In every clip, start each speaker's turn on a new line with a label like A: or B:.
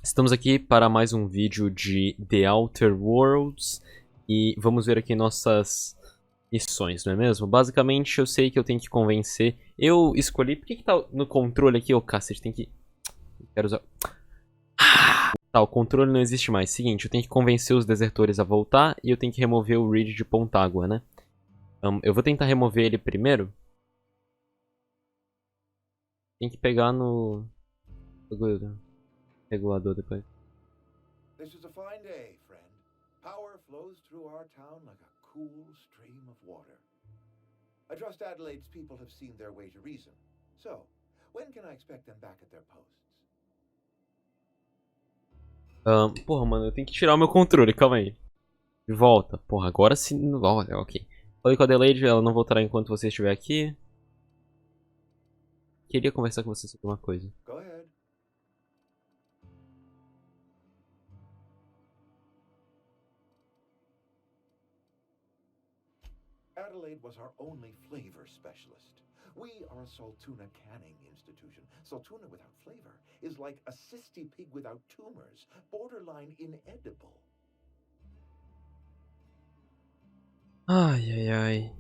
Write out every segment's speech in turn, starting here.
A: Estamos aqui para mais um vídeo de The Outer Worlds e vamos ver aqui nossas missões, não é mesmo? Basicamente eu sei que eu tenho que convencer, eu escolhi, por que tá no controle aqui, ô cacete, tem que... Quero usar... Tá, o controle não existe mais, seguinte, eu tenho que convencer os desertores a voltar e eu tenho que remover o Reed de Pontágua, né? Eu vou tentar remover ele primeiro. Tem que pegar no... regulador depois.
B: This is a fine day, friend. Power flows through our town like a cool stream of water. I trust Adelaide's people have seen their way to reason. So, when can I expect them back at their posts?
A: Porra, mano, eu tenho que tirar o meu controle, calma aí. De volta. Porra, agora sim. Olha, ok. Falei com a Adelaide, ela não voltará enquanto você estiver aqui. Queria conversar com você sobre uma coisa.
B: Go ahead. Adelaide was our only flavor specialist. We are a Saltuna canning institution. Saltuna without flavor is like a cysty pig without tumors, borderline inedible.
A: Ai, ai, ai.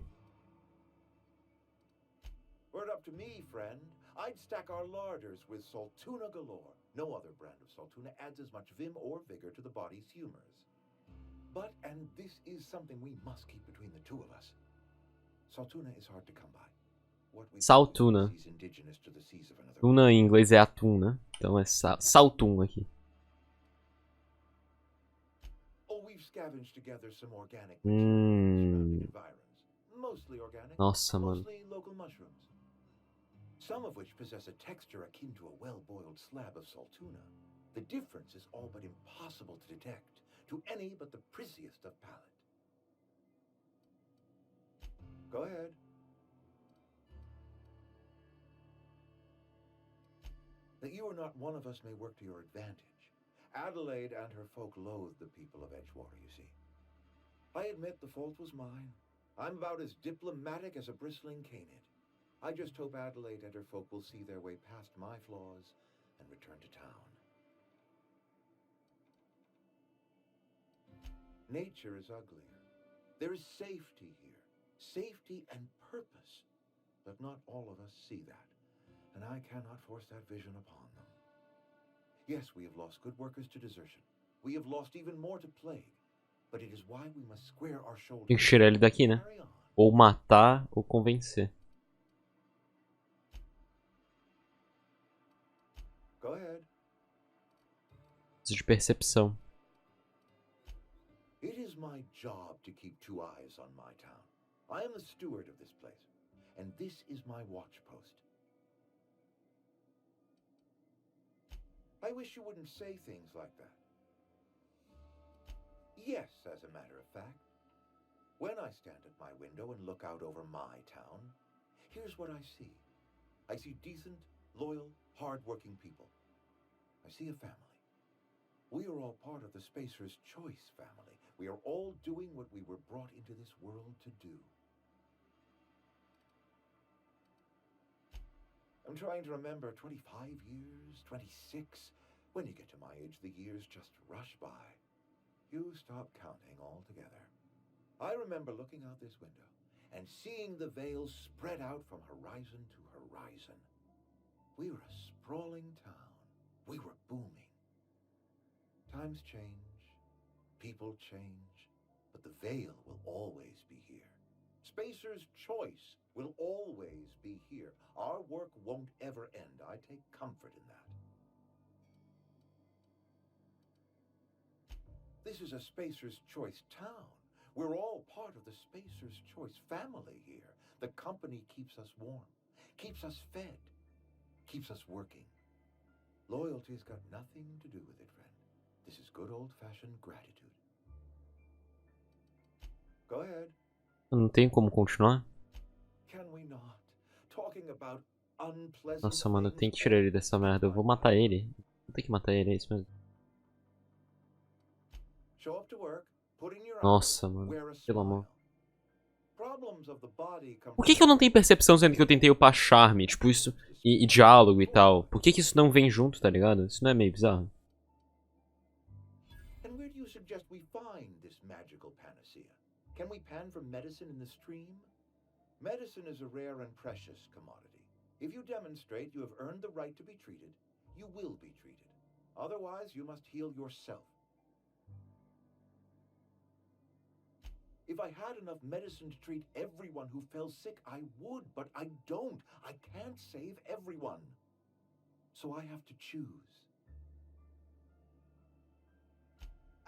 B: Were it up to me, friend, I'd stack our larders with Saltuna galore. No other brand of Saltuna adds as much vim or vigor to the body's humors. But, and this is something we must keep between the two of us, Saltuna is hard to come by.
A: Saltuna. Tuna em inglês é atum, né? Então é saltum aqui. Nossa, mano.
B: Some of which possess a texture akin to a well-boiled slab of Saltuna. The difference is all but impossible to detect to any but the prissiest of palate. Go ahead. That you are not one of us may work to your advantage. Adelaide and her folk loathe the people of Edgewater, you see. I admit the fault was mine. I'm about as diplomatic as a bristling canid. I just hope Adelaide and her folk will see their way past my flaws and return to town. Nature is uglier. There is safety here. Safety and purpose. But not all of us see that. And I cannot force that vision upon them. Yes, we have lost good workers to desertion. We have lost even more to plague. But it is why we must square our shoulders.
A: Tem que tirar ele daqui, né? Ou matar ou convencer.
B: Go ahead.
A: Preciso de percepção.
B: It is my job to keep two eyes on my town. I am the steward of this place, and this is my watch post. I wish you wouldn't say things like that. Yes, as a matter of fact. When I stand at my window and look out over my town, here's what I see. I see decent, loyal, hard-working people. I see a family. We are all part of the Spacer's Choice family. We are all doing what we were brought into this world to do. I'm trying to remember 25 years, 26. When you get to my age, the years just rush by. You stop counting altogether. I remember looking out this window and seeing the veil spread out from horizon to horizon. We were a sprawling town. We were booming. Times change, people change, but the veil will always be here. Spacer's Choice will always be here. Our work won't ever end. I take comfort in that. This is a Spacer's Choice town. We're all part of the Spacer's Choice family here. The company keeps us warm, keeps us fed, keeps us working. Loyalty's got nothing to do with it, friend. This is good old-fashioned gratitude. Go ahead.
A: Não tem como continuar?
B: Can we not? Talking about unpleasant.
A: Nossa, mano, eu tenho que tirar ele dessa merda. Eu vou matar ele. Vou ter que matar ele, é isso mesmo. Nossa, mano. Pelo amor. Por que eu não tenho percepção sendo que eu tentei upar charme? Tipo, isso... E diálogo e tal. Por que isso não vem junto, tá ligado? Isso não é meio bizarro?
B: suggest we find this magical panacea. Can we pan for medicine in the stream? Medicine is a rare and precious commodity. If you demonstrate you have earned the right to be treated, you will be treated. Otherwise, you must heal yourself. If I had enough medicine to treat everyone who fell sick, I would, but I don't. I can't save everyone. So I have to choose.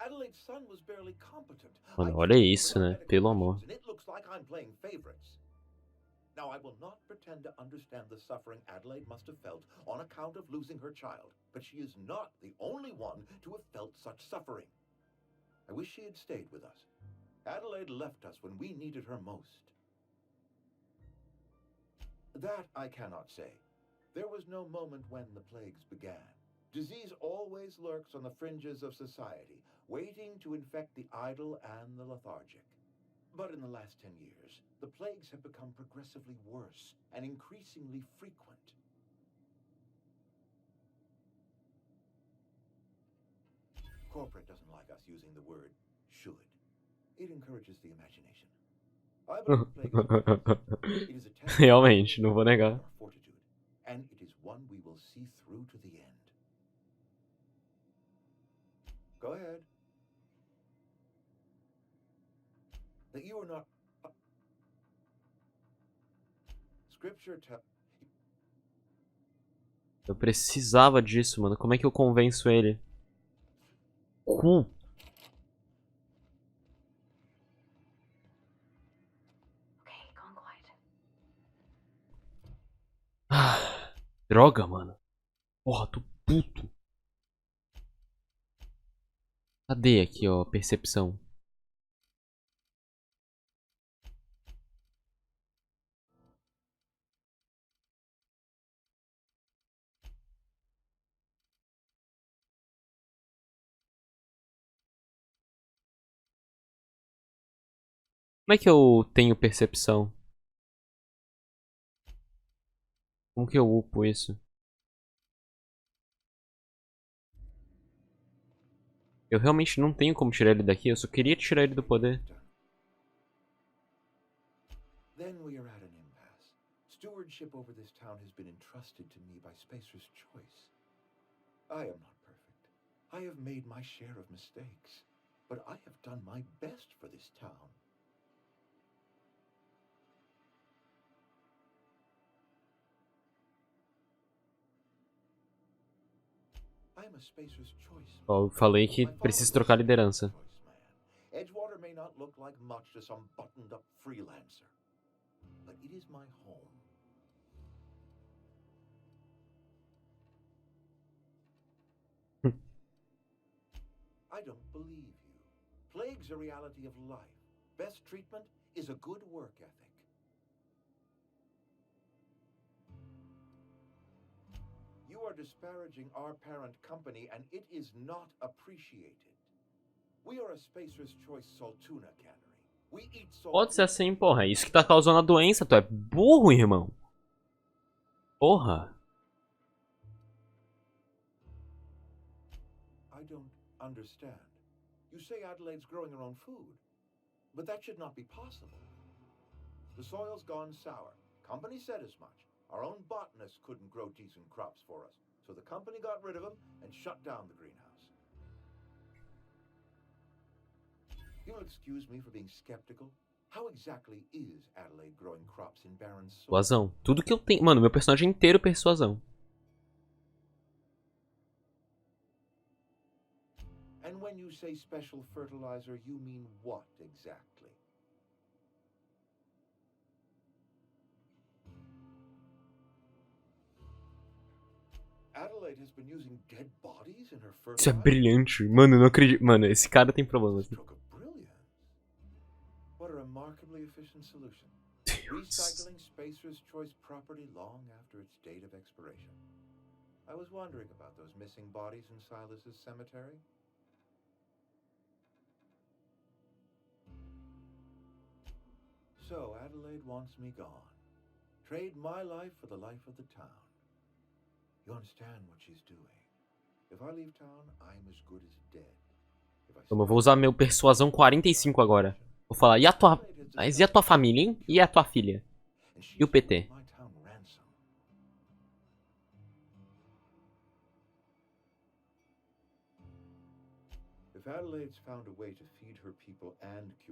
B: Adelaide's son was barely competent.
A: Mano, olha isso, né? Pelo amor.
B: And it looks like I'm playing favorites. Now, I will not pretend to understand the suffering Adelaide must have felt on account of losing her child, but she is not the only one to have felt such suffering. I wish she had stayed with us. Adelaide left us when we needed her most. That I cannot say. There was no moment when the plagues began. Disease always lurks on the fringes of society, waiting to infect the idle and the lethargic. But in the last 10 years, the plagues have become progressively worse and increasingly frequent. Corporate doesn't like us using the word should. It encourages the imagination. I believe plagues are it is a test
A: Realmente, não vou negar.
B: of our fortitude, and it is one we will see through to the end. Go ahead. That you are not. Scripture
A: Eu precisava disso, mano. Como é que eu convenço ele? Cu. Ah, droga, mano. Porra, tô puto. Cadê aqui, ó, percepção? Como é que eu tenho percepção? Como que eu upo isso? Eu realmente não tenho como tirar ele daqui, eu só queria tirar ele do poder.
B: Then we are at an impasse. Stewardship over this town has been entrusted to me by Spacer's choice. I am not perfect. I have made my share of mistakes, but I have done my best for this town. I am a Spacer's choice.
A: Ó, eu falei que preciso trocar a liderança.
B: Edgewater may not look like much to some buttoned-up freelancer, but it is my home. I don't believe you. Plague's a reality of life. Best treatment is a good work ethic. You are disparaging our parent company, and it is not appreciated. We are a Spacer's Choice Saltuna cannery. We eat salt.
A: Pode ser assim, porra. É isso que tá causando a doença. Tu é burro, irmão. Porra.
B: I don't understand. You say Adelaide's growing her own food, but that should not be possible. The soil's gone sour. Company said as much. Our own botanists couldn't grow decent crops for us, so the company got rid of them and shut down the greenhouse. You'll excuse me for being skeptical. How exactly is Adelaide growing crops in barren soil?
A: Persuasão. Tudo que eu tenho. Mano, meu personagem inteiro é persuasão.
B: And when you say special fertilizer, you mean what exactly? Adelaide has been using dead bodies in her
A: Isso é
B: fertilizer?
A: brilhante. Mano, eu não acredito. Mano, esse cara tem problemas.
B: Stroke of brilliance. What a remarkably efficient solution.
A: Deus.
B: Recycling Spacer's Choice property long after its date of expiration. I was wondering about those missing bodies in Silas's cemetery. So Adelaide wants me gone. Trade my life for the life of the town. You understand what she's doing. If I leave town, I'm as good as dead.
A: Então, eu vou usar meu persuasão 45 agora. Vou falar, mas e a tua família, hein? E a tua filha? E o PT?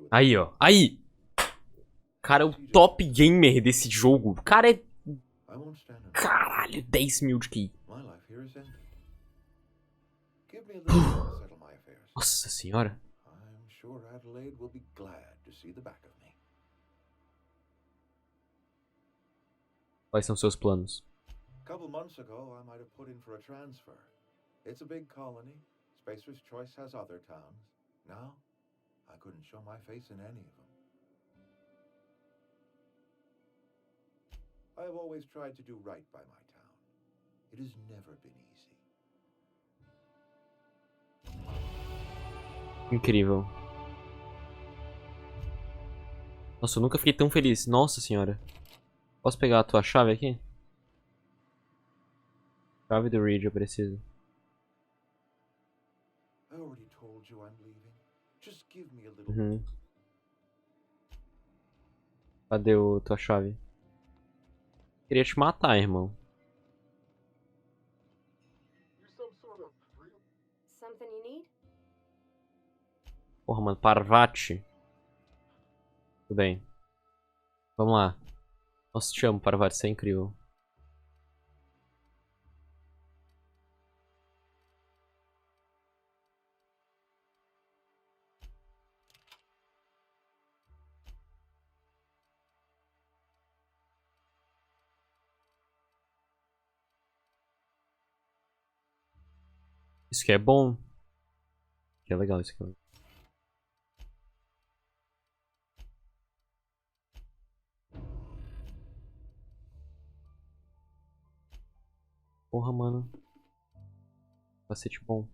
A: Aí, ó. Aí! O cara é o top gamer desse jogo. O cara é... Caralho, 10 mil de QI. Nossa senhora. Quais são seus planos?
B: Couple months ago, I might have put in for a transfer. It's a big colony. Spacer's Choice has other towns. Now, I couldn't show my face in any of them. I have always tried to do right by my town. It has never been easy.
A: Incrível. Nossa, eu nunca fiquei tão feliz. Nossa senhora. Posso pegar a tua chave aqui? Chave do Reed, eu preciso.
B: I already told you I'm leaving. Just give me a little.
A: Uhum. Cadê tua chave? Queria te matar, irmão.
C: Something you need?
A: Porra, mano, Parvati. Tudo bem. Vamos lá. Nossa, te amo, Parvati, você é incrível. Isso que é bom. Que é legal isso aqui. Porra, mano. Cacete bom.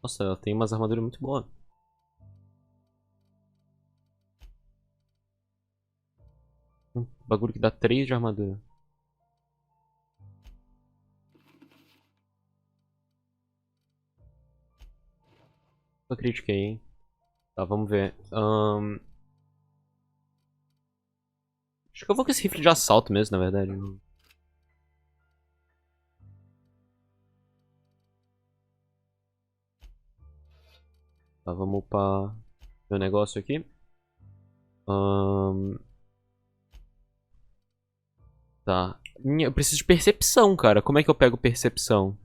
A: Nossa, ela tem umas armaduras muito boas. Bagulho que dá 3 de armadura. Eu critiquei, hein. Tá, vamos ver. Acho que eu vou com esse rifle de assalto mesmo, na verdade. Tá, vamos upar meu negócio aqui. Tá. Eu preciso de percepção, cara. Como é que eu pego percepção?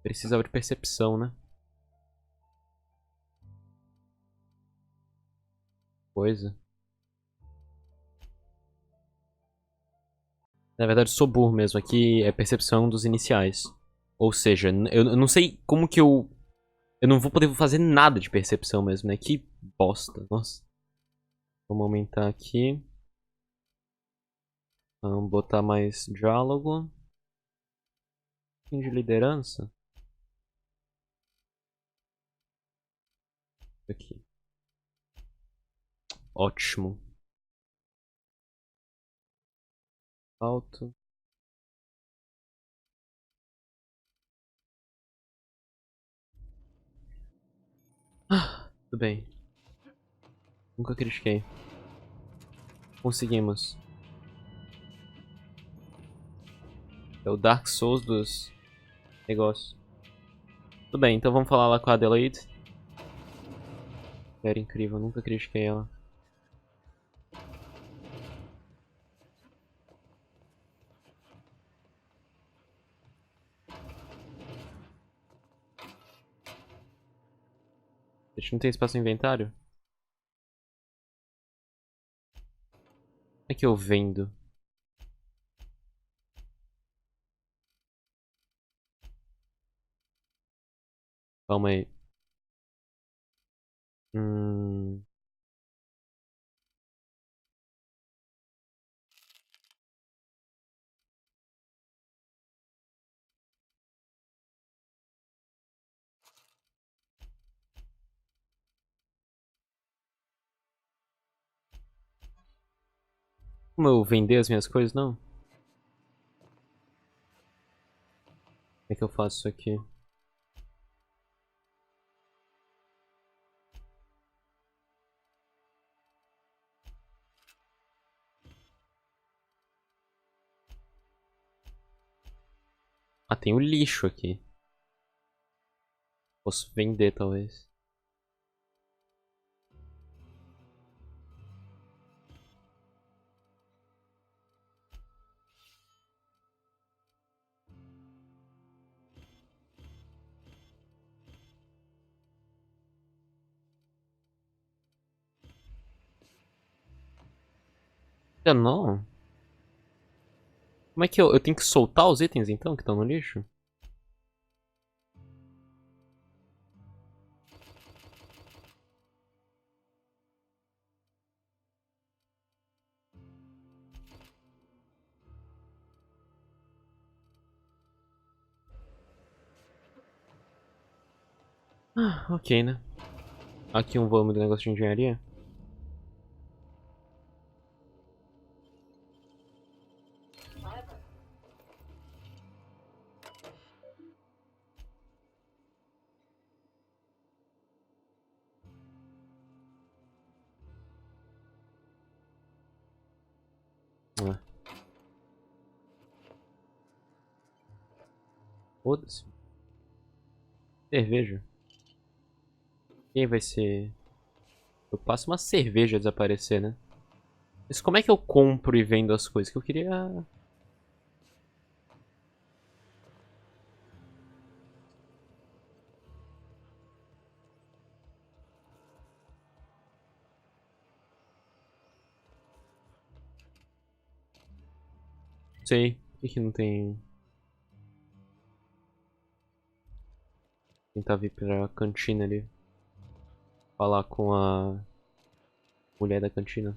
A: Precisava de percepção, né? Coisa. Na verdade, eu sou burro mesmo. Aqui é percepção dos iniciais. Ou seja, eu não sei como que eu... Eu não vou poder fazer nada de percepção mesmo, né? Que bosta. Nossa. Vamos aumentar aqui. Vamos botar mais diálogo. Fim de liderança. Aqui. Ótimo. Alto. Tudo bem. Nunca critiquei. Conseguimos. É o Dark Souls dos negócios. Tudo bem, então vamos falar lá com a Adelaide. Era incrível, nunca critiquei ela. A gente não tem espaço no inventário? Como é que eu vendo? Calma aí. Como eu vender as minhas coisas? Não. Como é que eu faço isso aqui? Ah, tem o lixo aqui. Posso vender, talvez. Já não? Como é que eu tenho que soltar os itens, então, que estão no lixo? Ah, ok, né? Aqui um volume do negócio de engenharia. Ah, foda-se. Cerveja. Quem vai ser... Eu passo uma cerveja a desaparecer, né? Mas como é que eu compro e vendo as coisas? Que eu queria... Sei. Por que não tem... Tentar vir pra cantina ali. Falar com a mulher da cantina.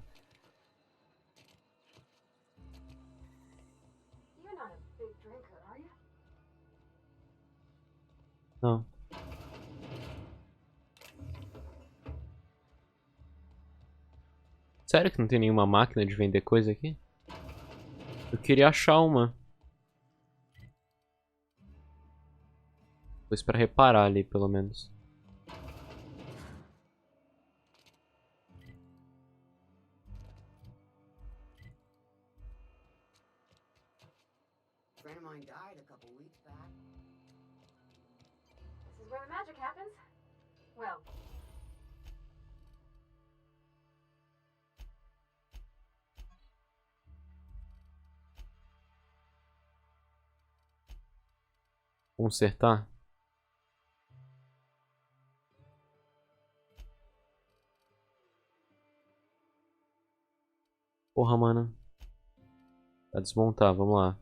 C: You're not a big drinker, are you?
A: Não. Sério que não tem nenhuma máquina de vender coisa aqui? Eu queria achar uma. Coisa pra reparar ali, pelo menos.
C: A friend of mine died a couple weeks back. This is where the magic happens. Well,
A: Consertar? Porra, mano. Pra desmontar, vamos lá.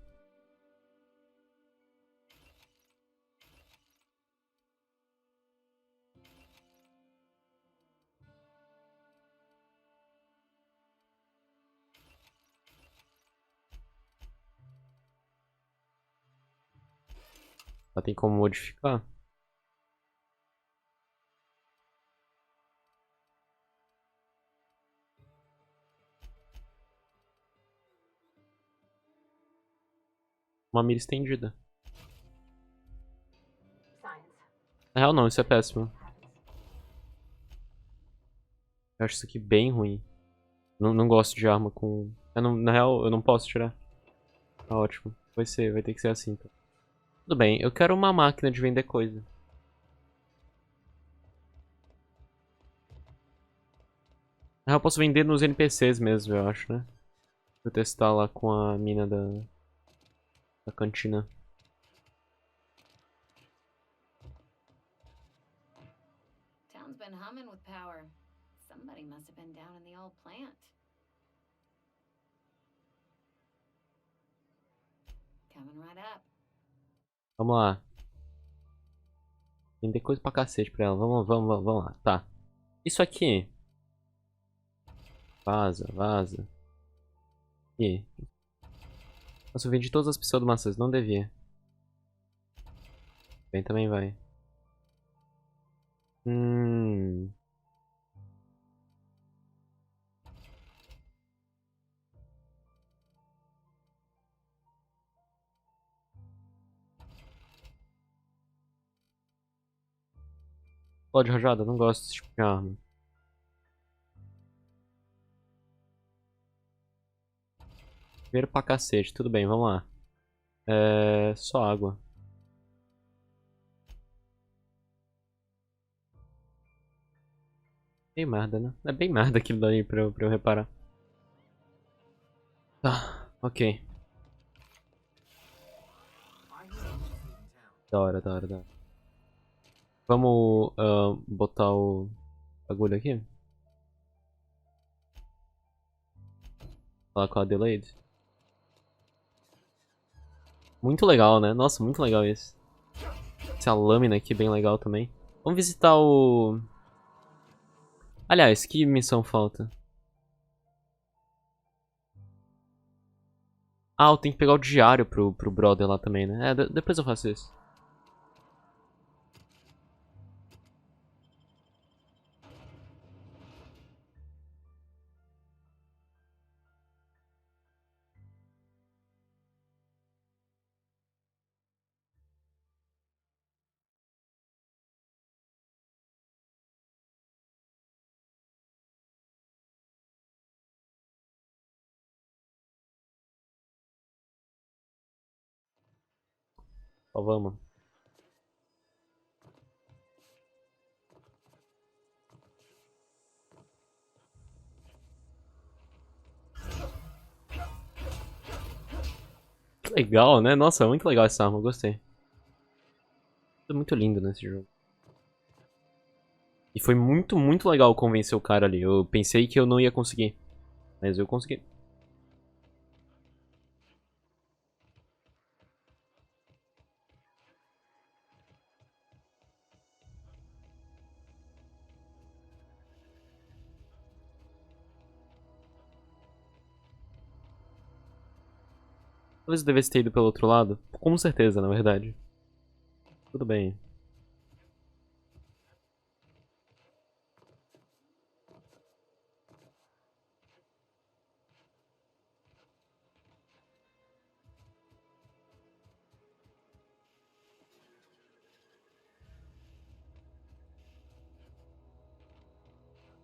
A: Tem como modificar? Uma mira estendida.
C: science.
A: Na real não, isso é péssimo. Eu acho isso aqui bem ruim. Não gosto de arma com... na real, eu não posso tirar. Tá ótimo. Vai ter que ser assim, então. Tudo bem, eu quero uma máquina de vender coisa. Na real, eu posso vender nos NPCs mesmo, eu acho, né? Vou testar lá com a mina da cantina.
D: Town's been humming with power. Somebody must have been down in the old plant. Coming right up.
A: Vamos lá. Vender coisa pra cacete pra ela. Vamos lá. Tá. Isso aqui. Vaza, vaza. E. Nossa, eu vendi todas as pseudomaçãs. Não devia. Bem, também vai. Hum. Pode rajada, não gosto desse tipo de arma. Primeiro pra cacete, tudo bem, vamos lá. Só água. Bem merda, né? É bem merda aquilo ali pra eu reparar. Tá, ok. Da hora, da hora, da hora. Vamos botar o bagulho aqui? Falar com a Adelaide. Muito legal, né? Nossa, muito legal isso. Essa lâmina aqui bem legal também. Vamos visitar o... Aliás, que missão falta? Ah, eu tenho que pegar o diário pro brother lá também, né? Depois eu faço isso. Ó, vamos. Que legal, né? Nossa, muito legal essa arma, eu gostei. É muito lindo nesse jogo. E foi muito, muito legal convencer o cara ali. Eu pensei que eu não ia conseguir. Mas eu consegui. Talvez eu devesse ter ido pelo outro lado. Com certeza, na verdade. Tudo bem.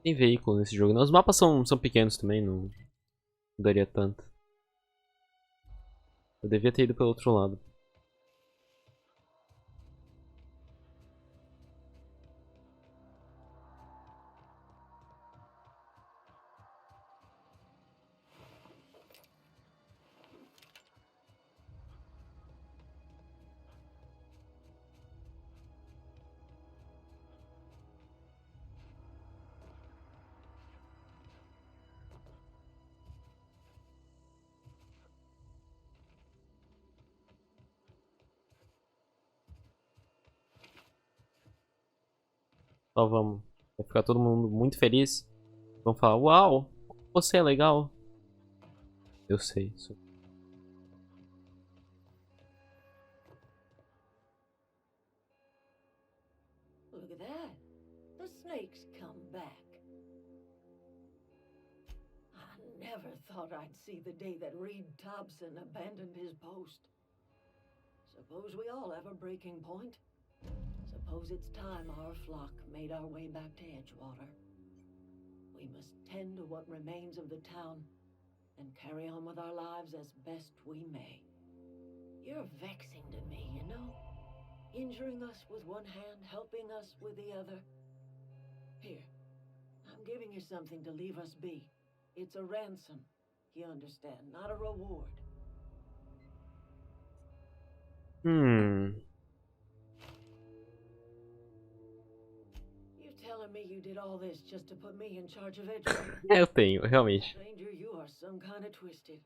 A: Tem veículo nesse jogo. Não, os mapas são pequenos também, não daria tanto. Eu devia ter ido pelo outro lado. Só vamos. Vai ficar todo mundo muito feliz. Vão falar, uau, você é legal. Eu sei.
E: Look at that. The snake's come back. I never thought I'd see the day that Reed Thompson abandoned his post. Suppose we all have a breaking point. Suppose it's time our flock made our way back to Edgewater. We must tend to what remains of the town and carry on with our lives as best we may. You're vexing to me, you know? Injuring us with one hand, helping us with the other. Here, I'm giving you something to leave us be. It's a ransom, you understand, not a reward. You telling me you did all this just to put me in charge of Edgewater?
A: Eu tenho, realmente.
E: Stranger, you are some kind of twisted.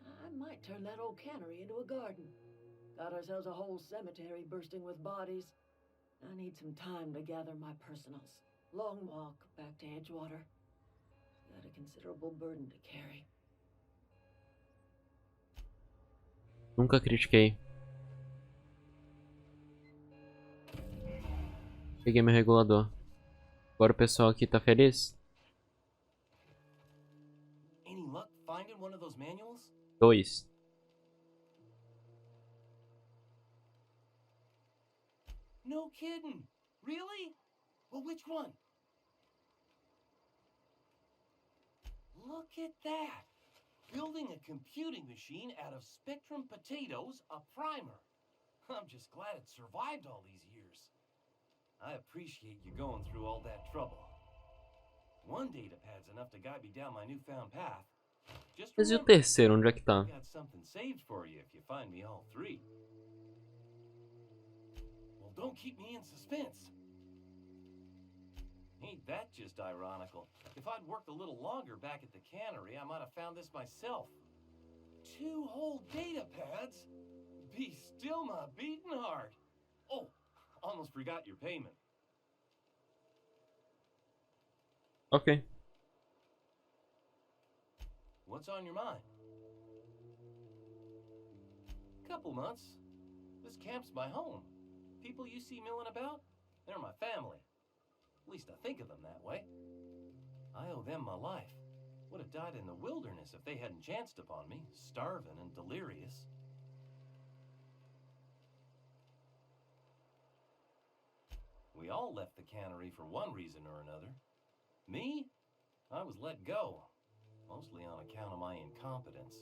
E: I might turn that old cannery into a garden. Got ourselves a whole cemetery bursting with bodies. I need some time to gather my personals. Long walk back to Edgewater. Got a considerable burden to carry.
A: Nunca critiquei. Peguei meu regulador. Agora o pessoal aqui tá feliz?
F: Any luck finding one of those manuals?
A: 2.
F: No kidding. Really? Well, which one? Look at that. Building a computing machine out of Spectrum potatoes, a primer. I'm just glad it survived all these years. I appreciate you going through all that trouble. One data pad's enough to guide me down my newfound path. Just
A: Mas e o
F: remember,
A: terceiro, onde é que tá?
F: I got something saved for you if you find me all three. Well, don't keep me in suspense. Ain't that just ironical? If I'd worked a little longer back at the cannery, I might have found this myself. 2 whole data pads? Be still my beating heart. Oh, almost forgot your payment.
A: Ok.
F: What's on your mind? Couple months. This camp's my home. People you see milling about, they're my family. At least I think of them that way. I owe them my life. Would have died in the wilderness if they hadn't chanced upon me, starving and delirious. We all left the cannery for one reason or another. Me? I was let go, mostly on account of my incompetence.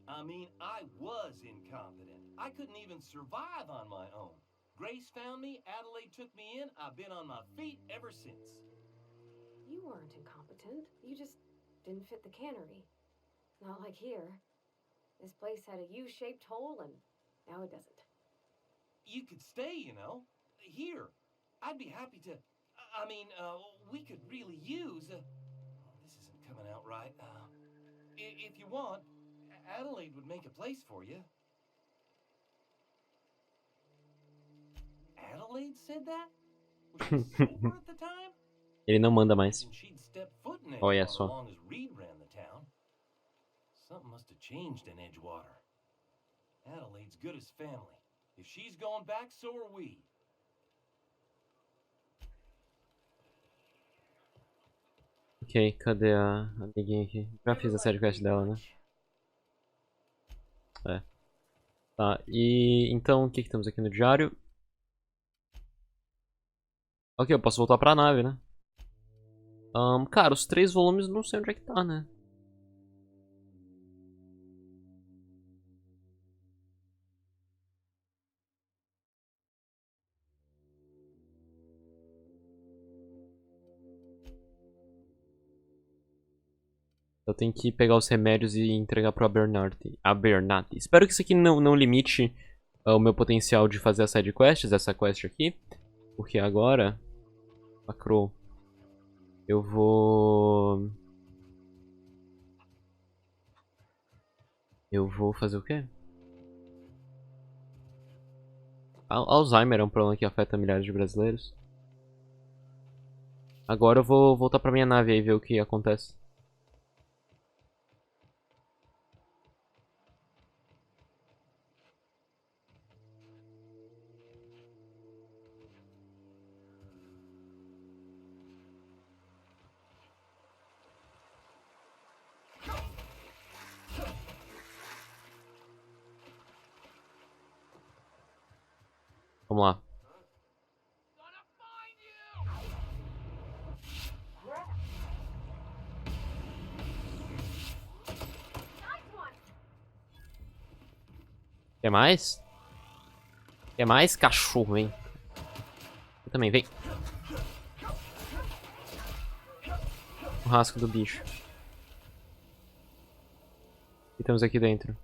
F: I mean, I was incompetent. I couldn't even survive on my own. Grace found me, Adelaide took me in, I've been on my feet ever since.
G: You weren't incompetent. You just didn't fit the cannery. Not like here. This place had a U-shaped hole, and now it doesn't.
F: You could stay, you know. Here. I'd be happy to... we could really use... this isn't coming out right. If you want, Adelaide would make a place for you. Adelaide said that? Was she sober at the time?
A: Ele não manda mais.
F: And she'd step foot in
A: Olha
F: Edgewater
A: só.
F: as long as Reed ran the town. Something must have changed in Edgewater. Adelaide's good as family. If she's going back, so are we.
A: Ok, cadê a amiguinha aqui? Já fiz a sidequest dela, né? É. Tá, e então o que que temos aqui no diário? Ok, eu posso voltar pra nave, né? Cara, os 3 volumes não sei onde é que tá, né? Eu tenho que pegar os remédios e entregar pro Abernathy. Espero que isso aqui não limite o meu potencial de fazer as sidequests, essa quest aqui. Porque agora... Lacrou. Eu vou fazer o quê? Alzheimer é um problema que afeta milhares de brasileiros. Agora eu vou voltar pra minha nave aí e ver o que acontece. Vamos lá. Quer mais? Quer mais, cachorro, hein? Eu também, vem. O rasco do bicho. O que temos aqui dentro?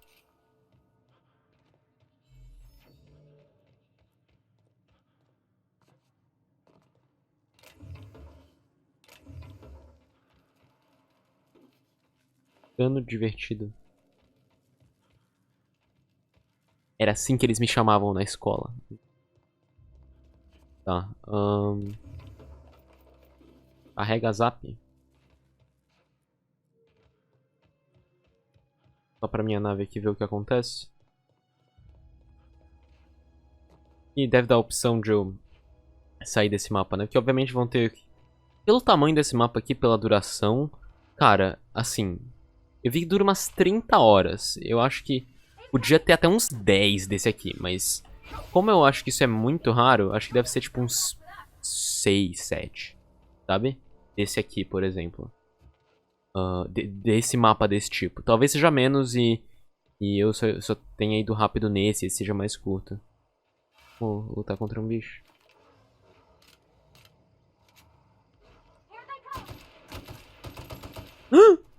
A: Ano divertido. Era assim que eles me chamavam na escola. Tá. Carrega zap. Só pra minha nave aqui ver o que acontece. E deve dar a opção de eu sair desse mapa, né? Porque obviamente vão ter... Pelo tamanho desse mapa aqui, pela duração... Cara, assim... Eu vi que dura umas 30 horas. Eu acho que podia ter até uns 10 desse aqui, mas... Como eu acho que isso é muito raro, acho que deve ser tipo uns 6, 7. Sabe? Desse aqui, por exemplo. Desse mapa desse tipo. Talvez seja menos e eu só tenha ido rápido nesse e seja mais curto. Vou lutar contra um bicho.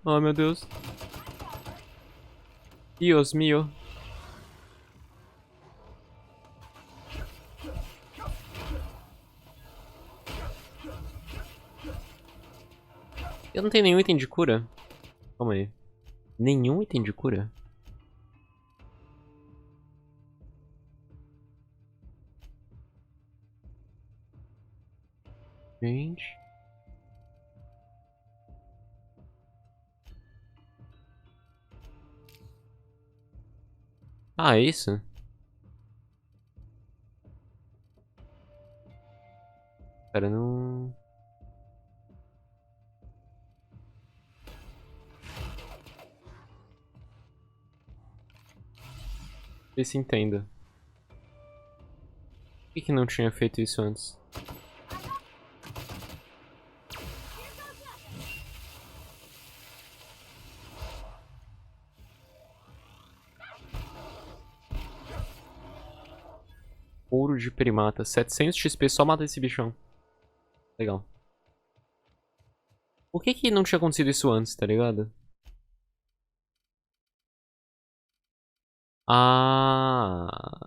A: Oh, meu Deus. Dios mío. Eu não tenho nenhum item de cura. Calma aí. Nenhum item de cura? Gente. Ah, é isso? Cara, não... Vê se entendo. Por que não tinha feito isso antes? Ouro de primata. 700 XP só mata esse bichão. Legal. Por que não tinha acontecido isso antes, tá ligado? Ah...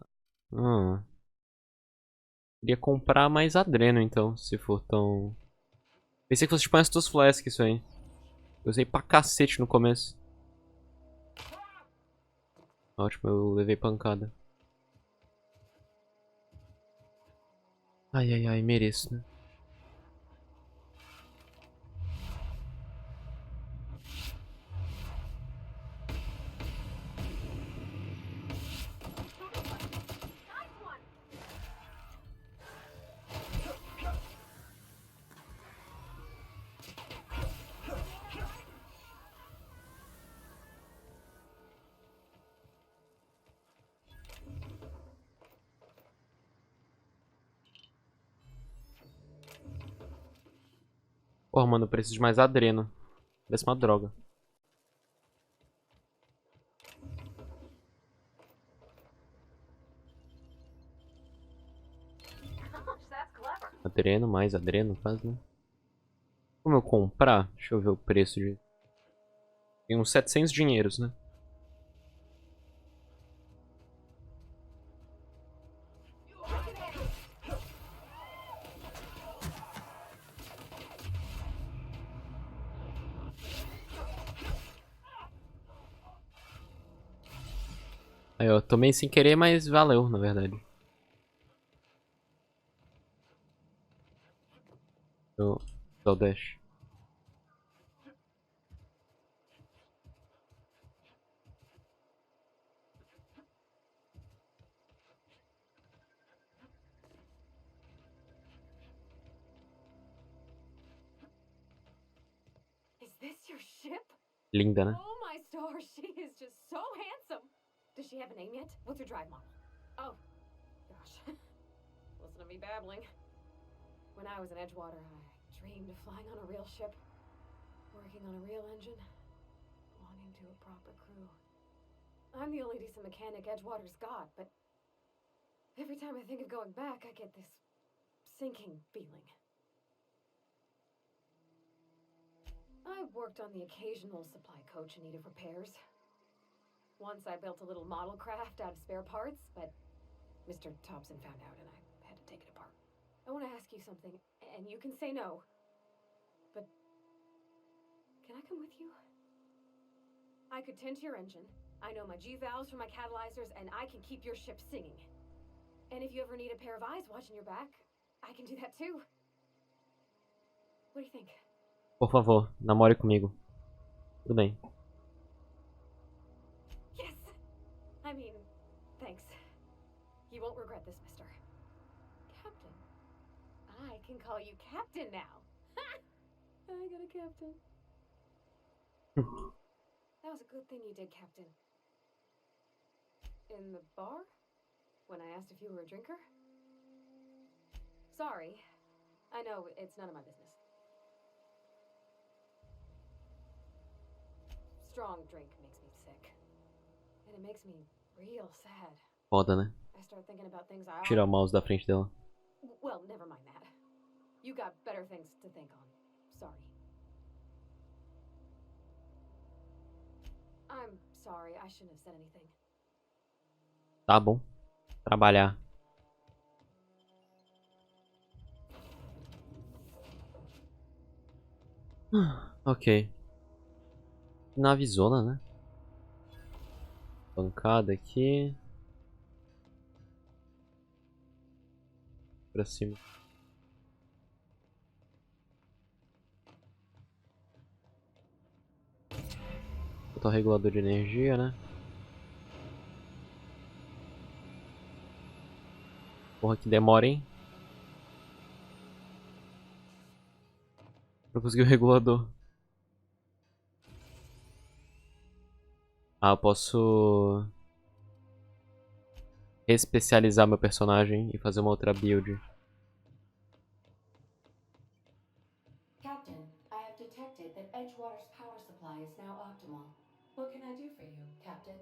A: Queria comprar mais adreno, então, se for tão... Pensei que fosse tipo umas duas flasks isso aí. Eu usei pra cacete no começo. Ótimo, eu levei pancada. Ai, ai, ai, mereço, né? Porra, mano, eu preciso de mais adreno. Parece uma droga.
C: That's clever.
A: Adreno, mais adreno, quase, né? Como eu comprar? Deixa eu ver o preço de... Tem uns 700 dinheiros, né? Aí, ó, tomei sem querer, mas valeu, na verdade. Eu... Dá o dash.
G: Is this your ship?
A: Linda, né?
G: Oh my stars, she is just so handsome. Does she have a name yet? What's her drive model? Oh, gosh. Listen to me babbling. When I was in Edgewater, I dreamed of flying on a real ship, working on a real engine, belonging to a proper crew. I'm the only decent mechanic Edgewater's got, but every time I think of going back, I get this sinking feeling. I've worked on the occasional supply coach in need of repairs. Once I built a little model craft out of spare parts, but Mr. Thompson found out and I had to take it apart. I want to ask you something, and you can say no, but can I come with you? I could tend to your engine. I know my G-valves for my catalyzers, and I can keep your ship singing. And if you ever need a pair of eyes watching your back, I can do that too. What do you think?
A: Por favor, namore comigo. Tudo bem.
G: Yes! I mean, thanks. You won't regret this, mister. Captain. I can call you Captain now. I got a captain. That was a good thing you did, Captain. In the bar? When I asked if you were a drinker? Sorry. I know it's none of my business. Strong drink makes me sick. And it makes me real sad.
A: Foda, né?
G: I start thinking about things I
A: Tirar o
G: ought...
A: mouse da frente dela.
G: Well, never mind that. You got better things to think on. Sorry. I'm sorry, I shouldn't have said anything.
A: Tá bom. Trabalhar. Ok. Navezona, né? Pancada aqui. Pra cima. Botar o regulador de energia, né? Porra, que demora, hein? Pra conseguir o regulador. Ah, eu posso... especializar meu personagem e fazer uma outra build.
H: Captain, I have detected that Edgewater's power supply is now optimal. What can I do for you, Captain?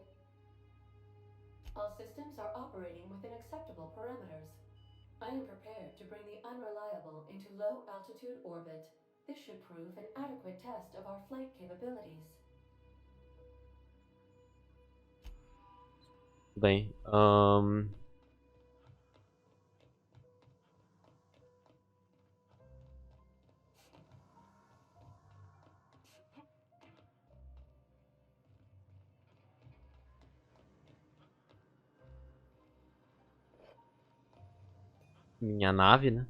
H: All systems are operating within acceptable parameters. I am prepared to bring the Unreliable into low-altitude orbit. This should prove an adequate test of our flight capabilities.
A: Bem, minha nave, né?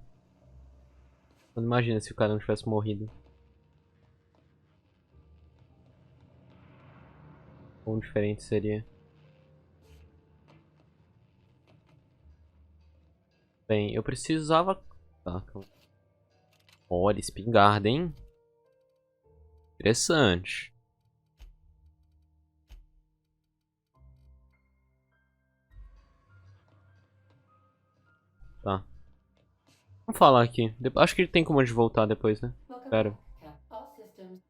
A: Não imagina se o cara não tivesse morrido. Quão diferente seria. Bem, eu precisava... Tá, calma. Olha, espingarda, hein? Interessante. Tá. Vamos falar aqui. Acho que tem como a gente voltar depois, né?
H: Welcome
A: Espero.
H: back, Cap. All systems.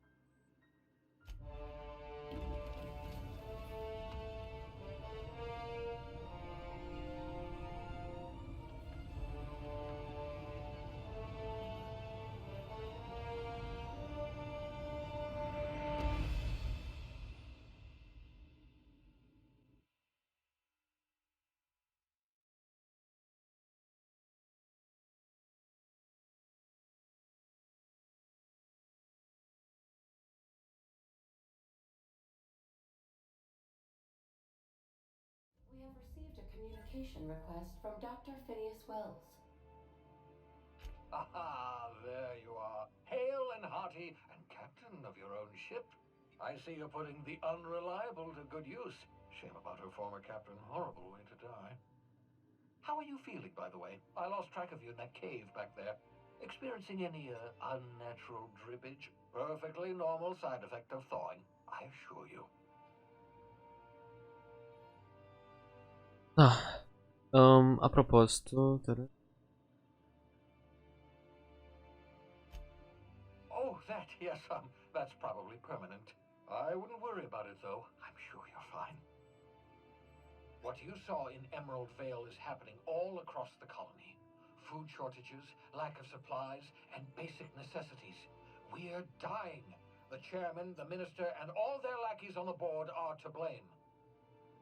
H: We have received a communication request from Dr. Phineas Wells.
B: Ah, there you are. Hale and hearty, and captain of your own ship. I see you're putting the Unreliable to good use. Shame about her former captain. Horrible way to die. How are you feeling, by the way? I lost track of you in that cave back there. Experiencing any, unnatural drippage? Perfectly normal side effect of thawing, I assure you.
A: Ah, a propósito...
B: Oh, that, yes, that's probably permanent. I wouldn't worry about it, though. I'm sure you're fine. What you saw in Emerald Vale is happening all across the colony. Food shortages, lack of supplies, and basic necessities. We're dying. The chairman, the minister, and all their lackeys on the board are to blame.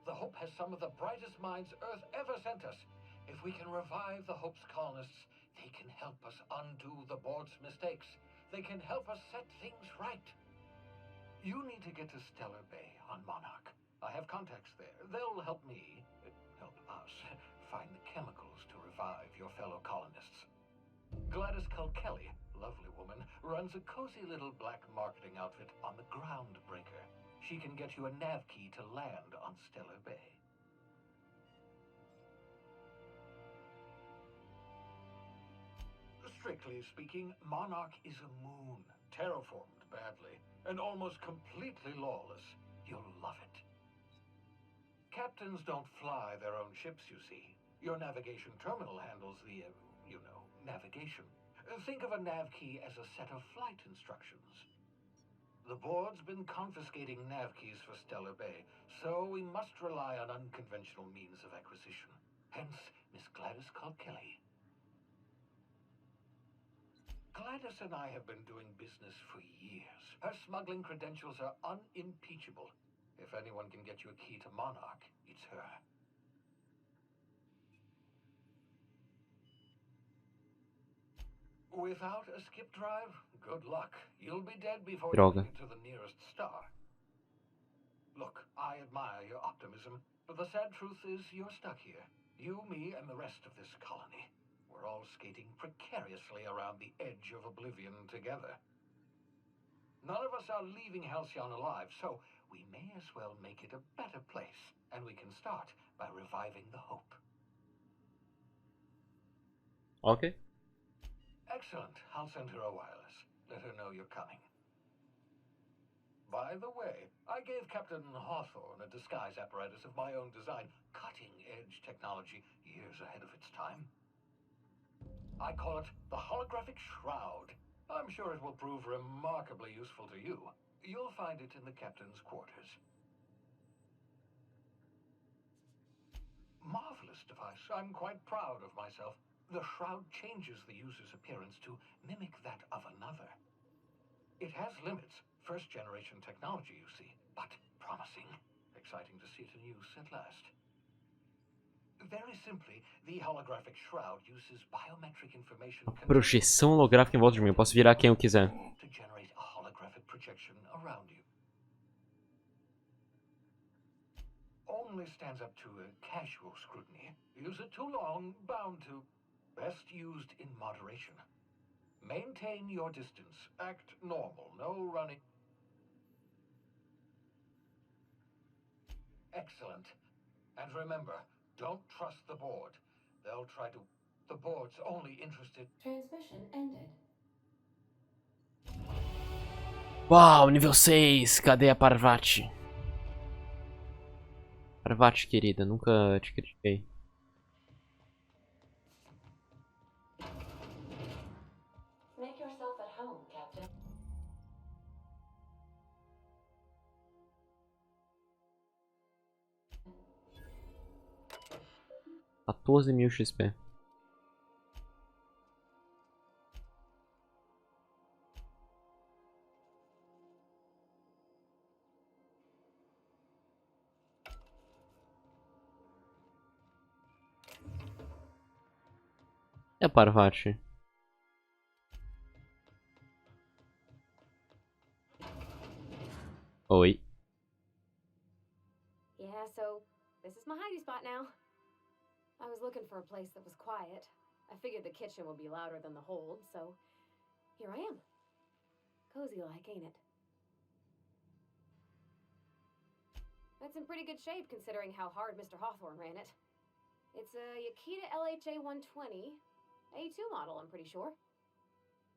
B: The Hope has some of the brightest minds Earth ever sent us. If we can revive the Hope's colonists, they can help us undo the board's mistakes. They can help us set things right. You need to get to Stellar Bay on Monarch. I have contacts there. They'll help me, help us, find the chemicals to revive your fellow colonists. Gladys Culkelly, lovely woman, runs a cozy little black marketing outfit on the Groundbreaker. She can get you a nav key to land on Stellar Bay. Strictly speaking, Monarch is a moon, terraformed badly, and almost completely lawless. You'll love it. Captains don't fly their own ships, you see. Your navigation terminal handles the, navigation.
I: Think of a nav key as a set of flight instructions. The board's been confiscating nav keys for Stellar Bay, so we must rely on unconventional means of acquisition. Hence, Miss Gladys called Kelly. Gladys and I have been doing business for years. Her smuggling credentials are unimpeachable. If anyone can get you a key to Monarch, it's her. Without a skip drive, good luck. You'll be dead before you
A: Droga.
I: make it to the nearest star. Look, I admire your optimism, but the sad truth is you're stuck here. You, me, and the rest of this colony. We're all skating precariously around the edge of oblivion together. None of us are leaving Halcyon alive, so we may as well make it a better place, and we can start by reviving the hope.
A: Ok.
I: Excellent. I'll send her a wireless. Let her know you're coming. By the way, I gave Captain Hawthorne a disguise apparatus of my own design, cutting-edge technology years ahead of its time. I call it the holographic shroud. I'm sure it will prove remarkably useful to you. You'll find it in the captain's quarters. Marvelous device. I'm quite proud of myself. The shroud changes the user's appearance to mimic that of another. It has limits. First-generation technology, you see, but promising. Exciting to see it in use at last. Very simply, the holographic shroud uses biometric information
A: Projeção holográfica em volta de mim. Eu posso virar quem eu quiser.
I: to generate a holographic projection around you. Only stands up to a casual scrutiny. Use it too long, bound to. Best used in moderation. Maintain your distance. Act normal. No running. Excellent. And remember, don't trust the board. They'll try to... The board's only interested...
H: Transmission ended.
A: Uau, nível 6. Cadê a Parvati? Parvati, querida. Nunca te critiquei.
H: Make yourself at home, Captain.
A: 14.000 XP. É a Parvati. Oi.
G: Yeah, so this is my hidey spot now. I was looking for a place that was quiet. I figured the kitchen would be louder than the hold, so here I am. Cozy like, ain't it? That's in pretty good shape considering how hard Mr. Hawthorne ran it. It's a Yakita LHA 120, A2 model, I'm pretty sure.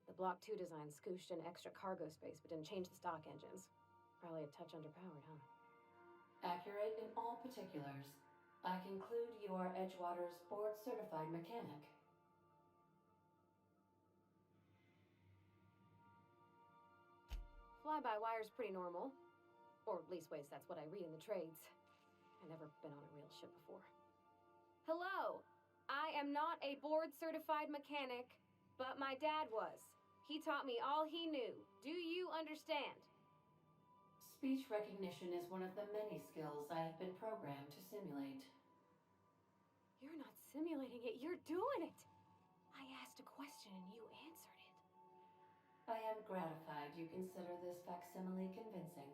G: The Block 2 design scooshed in extra cargo space but didn't change the stock engines. Probably a touch underpowered, huh?
H: Accurate in all particulars. I conclude you are Edgewater's board-certified mechanic.
G: Fly-by-wire's pretty normal. Or leastways, that's what I read in the trades. I've never been on a real ship before. Hello! I am not a board-certified mechanic, but my dad was. He taught me all he knew. Do you understand?
H: Speech recognition is one of the many skills I have been programmed to simulate.
G: You're not simulating it, you're doing it! I asked a question and you answered it.
H: I am gratified you consider this facsimile convincing.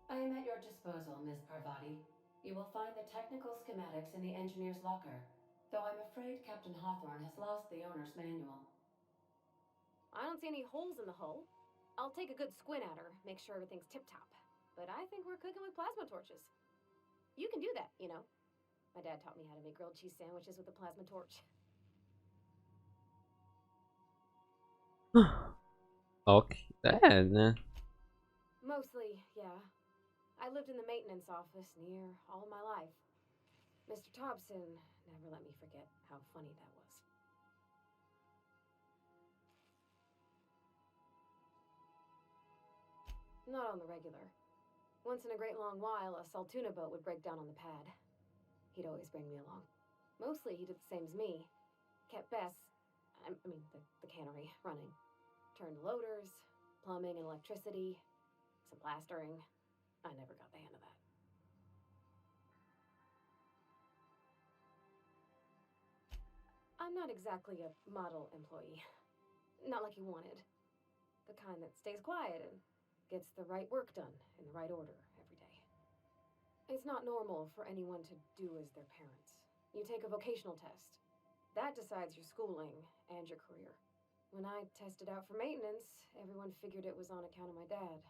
H: I am at your disposal, Ms. Parvati. You will find the technical schematics in the engineer's locker, though I'm afraid Captain Hawthorne has lost the owner's manual.
G: I don't see any holes in the hull. I'll take a good squint at her, make sure everything's tip-top. But I think we're cooking with plasma torches. You can do that, you know. My dad taught me how to make grilled cheese sandwiches with a plasma torch.
A: Ok. É, né?
G: Mostly, yeah. I lived in the maintenance office near all my life. Mr. Thompson never let me forget how funny that was. Not on the regular. Once in a great long while, a Saltuna boat would break down on the pad. He'd always bring me along. Mostly, he did the same as me. Kept the cannery, running. Turned loaders, plumbing and electricity, some plastering. I never got the hang of that. I'm not exactly a model employee. Not like you wanted. The kind that stays quiet and gets the right work done in the right order every day. It's not normal for anyone to do as their parents. You take a vocational test. That decides your schooling and your career. When I tested out for maintenance, everyone figured it was on account of my dad.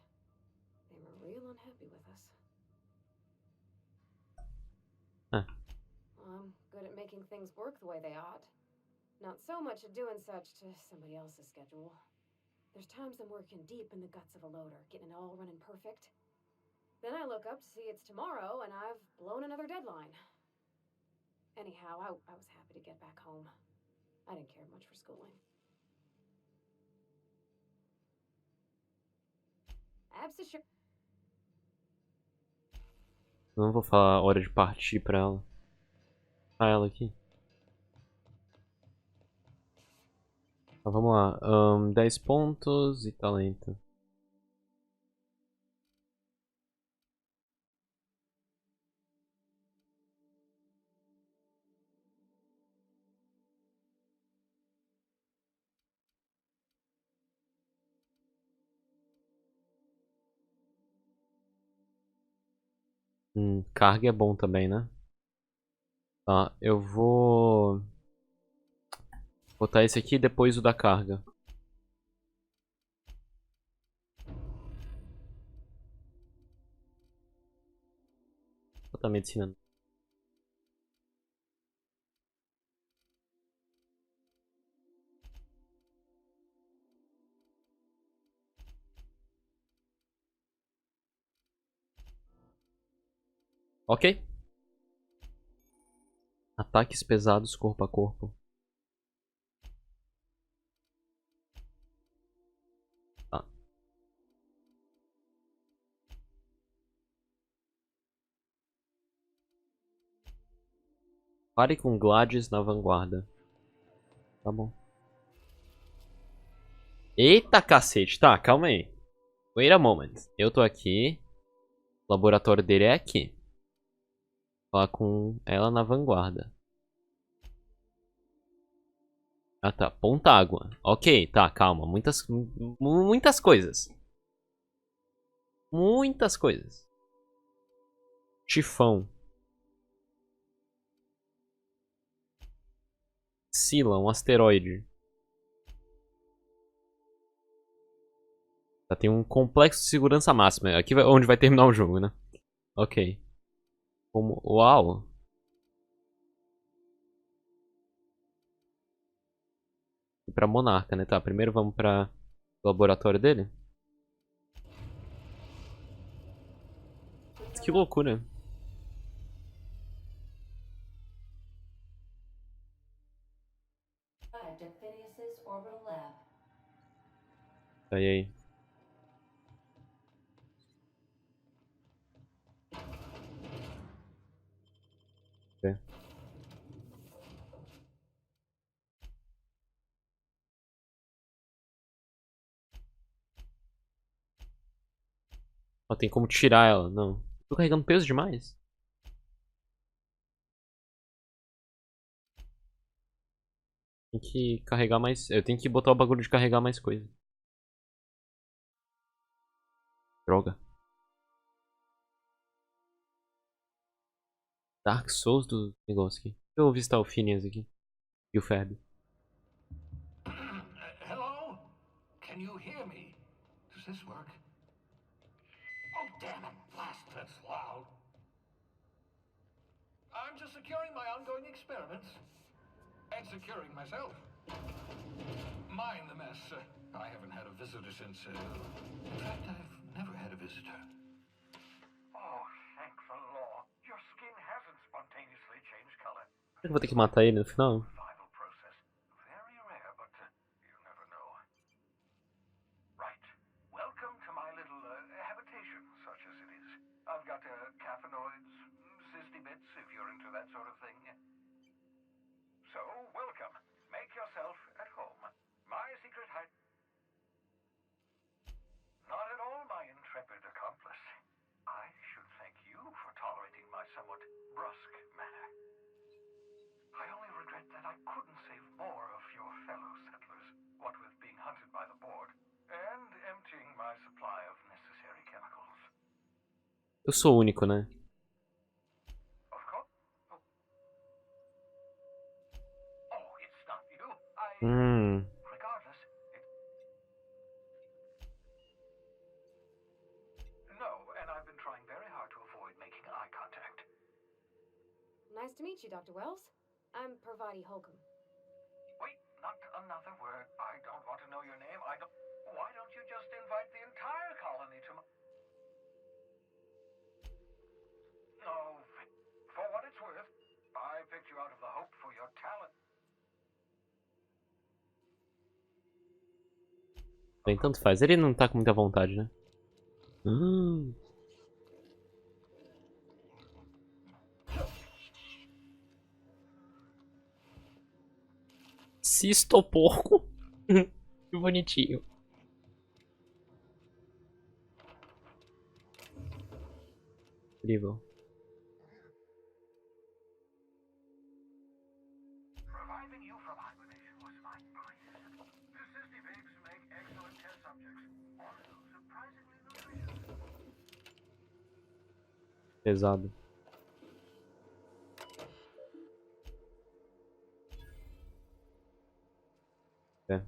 G: They were real unhappy with us.
A: Huh.
G: Well, I'm good at making things work the way they ought. Not so much at doing such to somebody else's schedule. There's times I'm working deep in the guts of a loader, getting it all running perfect. Then I look up to see it's tomorrow and I've blown another deadline. Anyhow, I was happy to get back home. I didn't care much for schooling.
A: Não vou falar a hora de partir pra ela. Ah, ela aqui. Então, vamos lá. 10 pontos e talento. Carga é bom também, né? Tá, eu vou botar esse aqui depois o da carga. Vou botar medicina. Ok. Ataques pesados corpo a corpo. Tá. Pare com Gladys na vanguarda. Tá bom. Eita cacete. Tá, calma aí. Wait a moment. Eu tô aqui. O laboratório dele é aqui. Vou falar com ela na vanguarda. Ah tá, ponta água. Ok, tá, calma. Muitas coisas. Muitas coisas. Tifão. Sila, um asteroide. Tá, tem um complexo de segurança máxima. Aqui onde vai terminar o jogo, né? Ok. Como... Uau. E pra monarca, né? Tá, primeiro vamos pra o laboratório dele. Que loucura. Aí. É. Ó, tem como tirar ela. Não. Tô carregando peso demais. Tem que carregar mais... Eu tenho que botar o bagulho de carregar mais coisa. Droga. Dark Souls do negócio aqui. Deixa eu visitar o Phineas aqui. E o Ferb.
I: Hello? Can you hear me? Does this work? Oh, damn it. Blast, that's loud. I'm just securing my ongoing experiments. And securing myself. Mind the mess. I haven't had a visitor since... in fact, I've never had a visitor.
A: Eu vou ter que matar ele no final?
I: Survival process. Very rare, but you never know. Right. Welcome to my little habitation, such as it is. I've got cathanoids, cysty bits, if you're into that sort of thing. So, welcome. Make yourself at home. My secret hide... Not at all, my intrepid accomplice. I should thank you for tolerating my somewhat brusque manner. I only regret that I couldn't save more of your fellow settlers, what with being hunted by the board, and emptying my supply of necessary chemicals.
A: Eu sou único, né?
I: Of course. Oh, it's not you. Regardless, no, and I've been trying very hard to avoid making eye contact.
G: Nice to meet you, Dr. Wells. I'm Parvati Holcomb.
I: Wait, not another word. I don't want to know your name. I don't... Why don't you just invite the entire colony to my... No, for what it's worth, I picked you out of the hope for your talent.
A: Bem, tanto faz. Ele não tá com muita vontade, né? Cisto porco. Que bonitinho. Incrível.
I: Reviving you from hibernation was my prize. The cysty pigs make excellent test subjects, also surprisingly nutritious.
A: Pesado. É.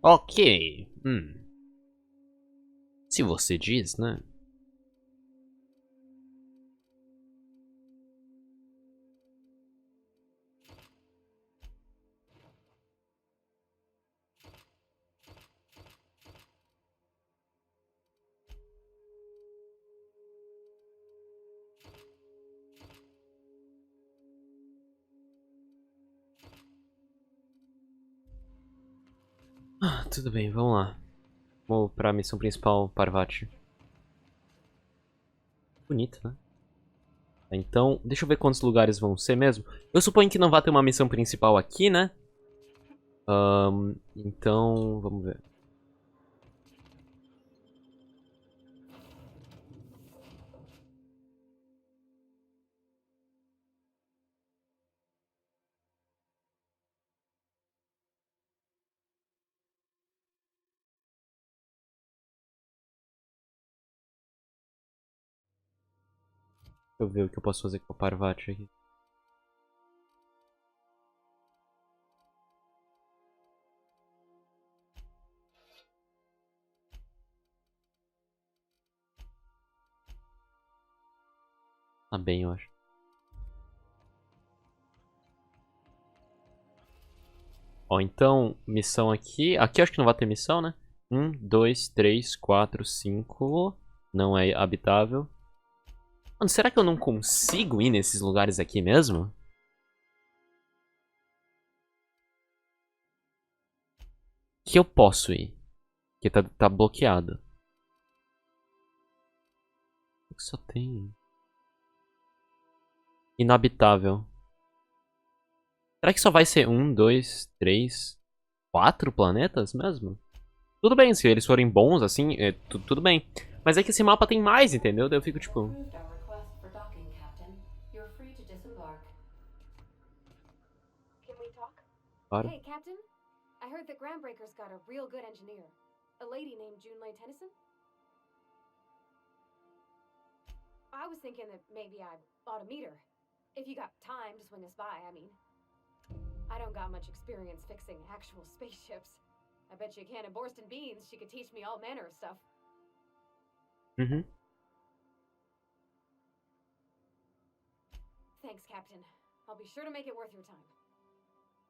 A: Ok. Se você diz, né? Tudo bem, vamos lá. Vamos pra missão principal, Parvati. Bonito, né? Então, deixa eu ver quantos lugares vão ser mesmo. Eu suponho que não vai ter uma missão principal aqui, né? Então, vamos ver. Deixa eu ver o que eu posso fazer com a Parvati aqui. Tá bem, eu acho. Ó, então, missão aqui. Aqui eu acho que não vai ter missão, né? 1, 2, 3, 4, 5. Não é habitável. Mano, será que eu não consigo ir nesses lugares aqui mesmo? Que eu posso ir. Porque tá bloqueado. O que só tem? Inabitável. Será que só vai ser 1, 2, 3, 4 planetas mesmo? Tudo bem, se eles forem bons, assim, tudo bem. Mas é que esse mapa tem mais, entendeu? Daí eu fico tipo...
H: Approved our request for docking, Captain. You're free to disembark.
G: Can we talk?
A: Claro.
G: Hey, Captain. I heard that Groundbreaker's got a real good engineer. A lady named Junlei Tennyson. I was thinking that maybe I ought to meet her. If you got time to swing us by, I mean. I don't got much experience fixing actual spaceships. I bet you a can of Borston beans she could teach me all manner of stuff.
A: Uhum.
G: Thanks, Captain. I'll be sure to make it worth your time.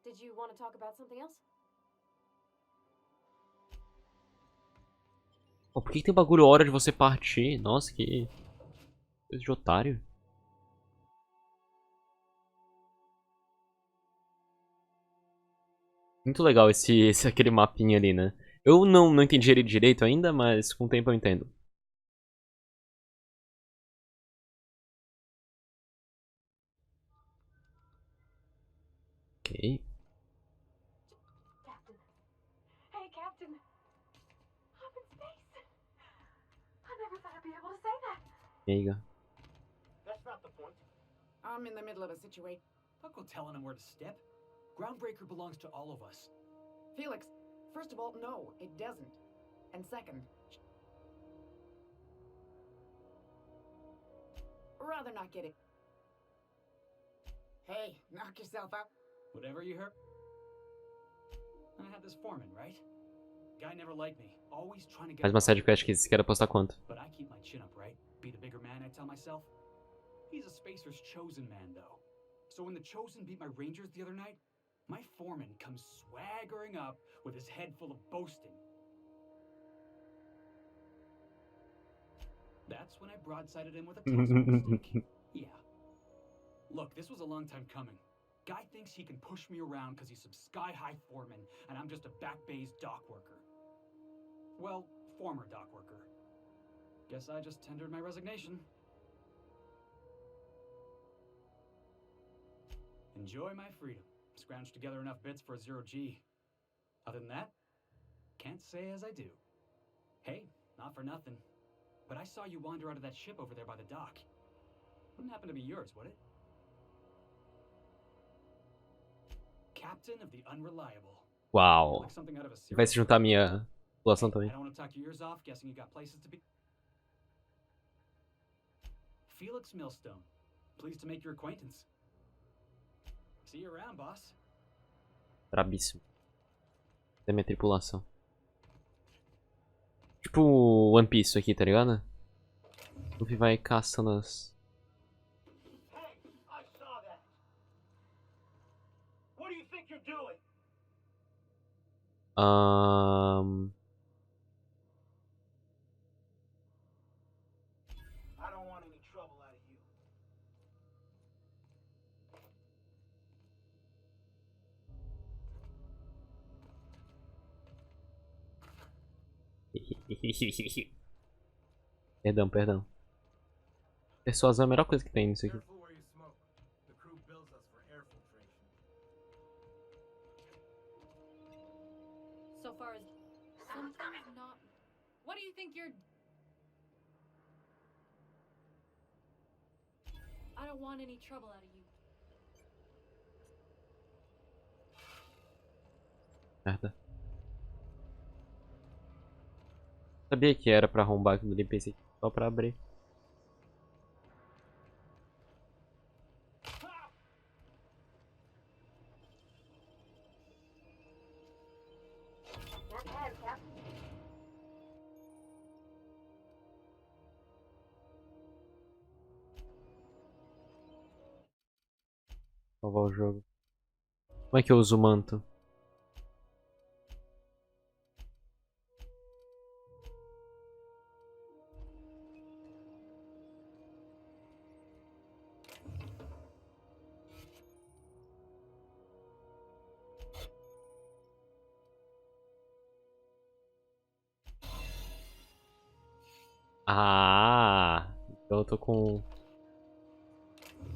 G: Did you want to talk about something else?
A: Pô, por que tem bagulho hora de você partir? Nossa, que coisa de otário. Muito legal esse aquele mapinha ali, né? Eu não entendi ele direito ainda, mas com o tempo eu entendo. Ok.
C: Captain. Hey, Captain. I'm in space. I never thought I'd be able to say that.
A: E aí, Gá?
I: That's not the point.
J: I'm in the middle of a situation.
K: Don't go telling him where to step. Groundbreaker belongs to all of us.
J: Felix, first of all, no, it doesn't. And second, rather not get it. Hey, knock yourself out.
K: Whatever you heard. And I have this foreman, right? Guy never liked me. Always trying to get.
A: Faz uma side quest que você quer apostar quanto?
K: But I keep my chin up, right? Be the bigger man, I tell myself. He's a spacer's chosen man, though. So when the chosen beat my rangers the other night, my foreman comes swaggering up with his head full of boasting. That's when I broadsided him with a tossball stick. Yeah. Look, this was a long time coming. Guy thinks he can push me around because he's some sky-high foreman, and I'm just a back bay's dock worker. Well, former dock worker. Guess I just tendered my resignation. Enjoy my freedom. Scrounged together enough bits for a 0G. Other than that, can't say as I do. Hey, not for nothing, but I saw you wander out of that ship over there by the dock. Wouldn't happen to be yours, would it? Captain of the Unreliable.
A: Uau.
K: Like something out of a
A: Vai
K: serial
A: se juntar a minha população
K: I
A: também.
K: don't want to talk your ears off, guessing you got places to be. Felix Millstone. Pleased to make your acquaintance. See you around, boss.
A: Brabíssimo. Da minha tripulação. Tipo One Piece isso aqui, tá ligado? Luffy vai caçando as...
I: Hey, I saw that. What do you think you're doing? I don't want any trouble out of you.
A: Perdão, perdão. Persuasão é a melhor coisa que tem nisso aqui.
I: Careful where you smoke. The crew builds us for air filtration.
D: So far as something's not. What do you think you're? I don't want any trouble out of you.
A: Merda. Sabia que era pra arrombar aquilo ali, pensei só pra abrir.
C: Work ahead, Captain.
A: Salvar o jogo. Como é que eu uso o manto? Ah, então eu tô com...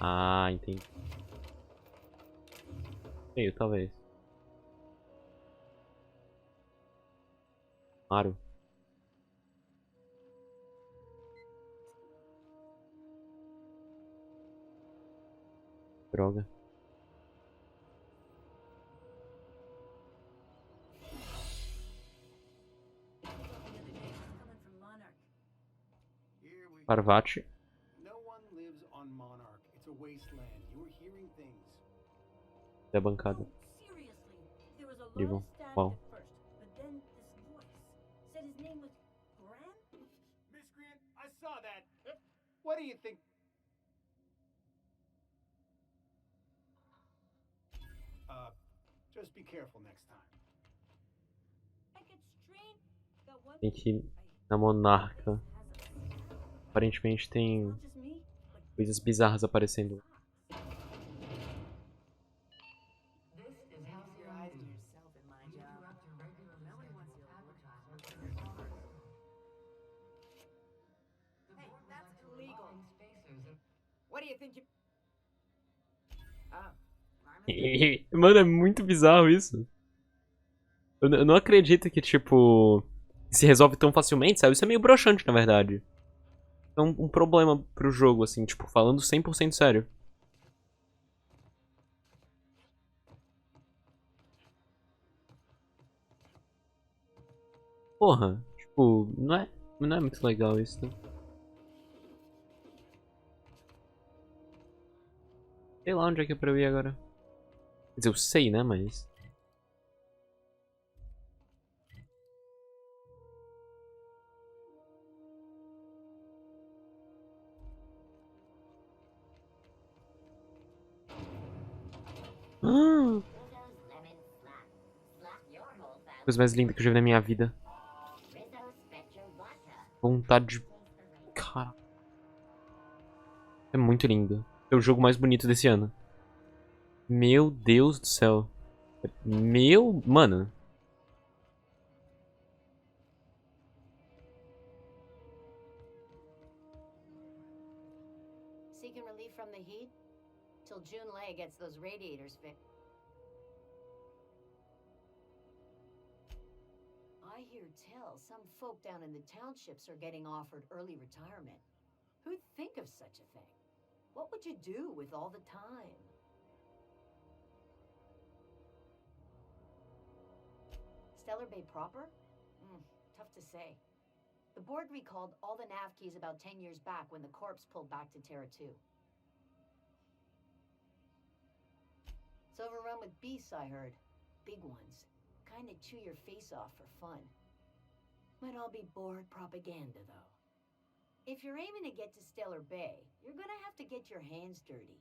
A: Ah, entendi. Meio, talvez. Claro. Droga. Parvati.
I: No one lives on Monarch. It's a wasteland. You're hearing things.
A: Da bancada.
H: Seriously, there was a lot
A: Incrível.
H: of static
A: Uau.
H: at first, but then this voice said his name was Grant.
I: Miss Grant, I
J: saw that. What do you think? Just be careful next time.
A: Tem que ir na monarca. Aparentemente tem coisas bizarras aparecendo.
J: What do you think you...
A: Mano, é muito bizarro isso. Eu não acredito que, tipo, se resolve tão facilmente, sabe? Isso é meio broxante, na verdade. É um problema pro jogo, assim, tipo, falando 100% sério. Porra, tipo, não é muito legal isso, né? Sei lá onde é que é pra eu ir agora. Quer dizer, eu sei, né, mas... Coisa mais linda que eu já vi na minha vida. Vontade de... Cara... É muito lindo. É o jogo mais bonito desse ano. Meu Deus do céu. Mano.
D: Seeking relief from the heat? Till June Lay gets those radiators fixed. I hear tell some folk down in the townships are getting offered early retirement. Who'd think of such a thing? What would you do with all the time? Stellar Bay proper? Tough to say. The board recalled all the nav keys about 10 years back when the corpse pulled back to Terra 2. It's overrun with beasts, I heard. Big ones. Kinda chew your face off for fun. Might all be board propaganda, though. If you're aiming to get to Stellar Bay, you're gonna have to get your hands dirty.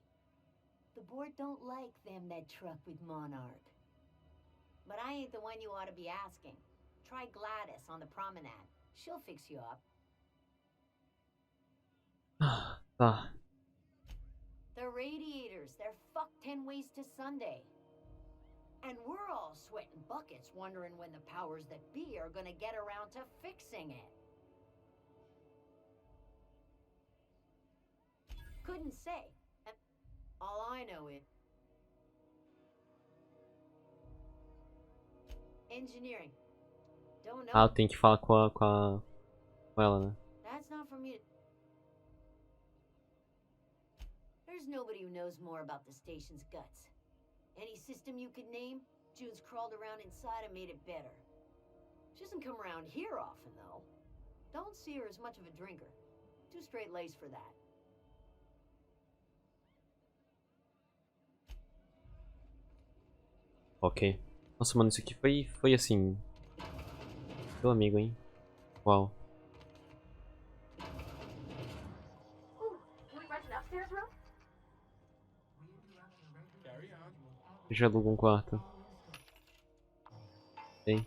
D: The board don't like them that truck with Monarch. But I ain't the one you ought to be asking. Try Gladys on the promenade. She'll fix you up.
A: Tá.
D: The radiators, they're fucked 10 ways to Sunday. And we're all sweating buckets wondering when the powers that be are gonna get around to fixing it. Couldn't say. And all I know is... Engineering. Don't know.
A: Ah, eu tenho que falar com ela, né?
D: That's not for me to... There's nobody who knows more about the station's guts. Any system you could name, June's crawled around inside and made it better. She doesn't come around here often, though. Don't see her as much of a drinker. Too straight-laced for that.
A: Ok. Nossa, mano, isso aqui foi assim... Meu amigo, hein? Uau.
C: Can we rent an upstairs room?
A: Já alugou um quarto. Tem.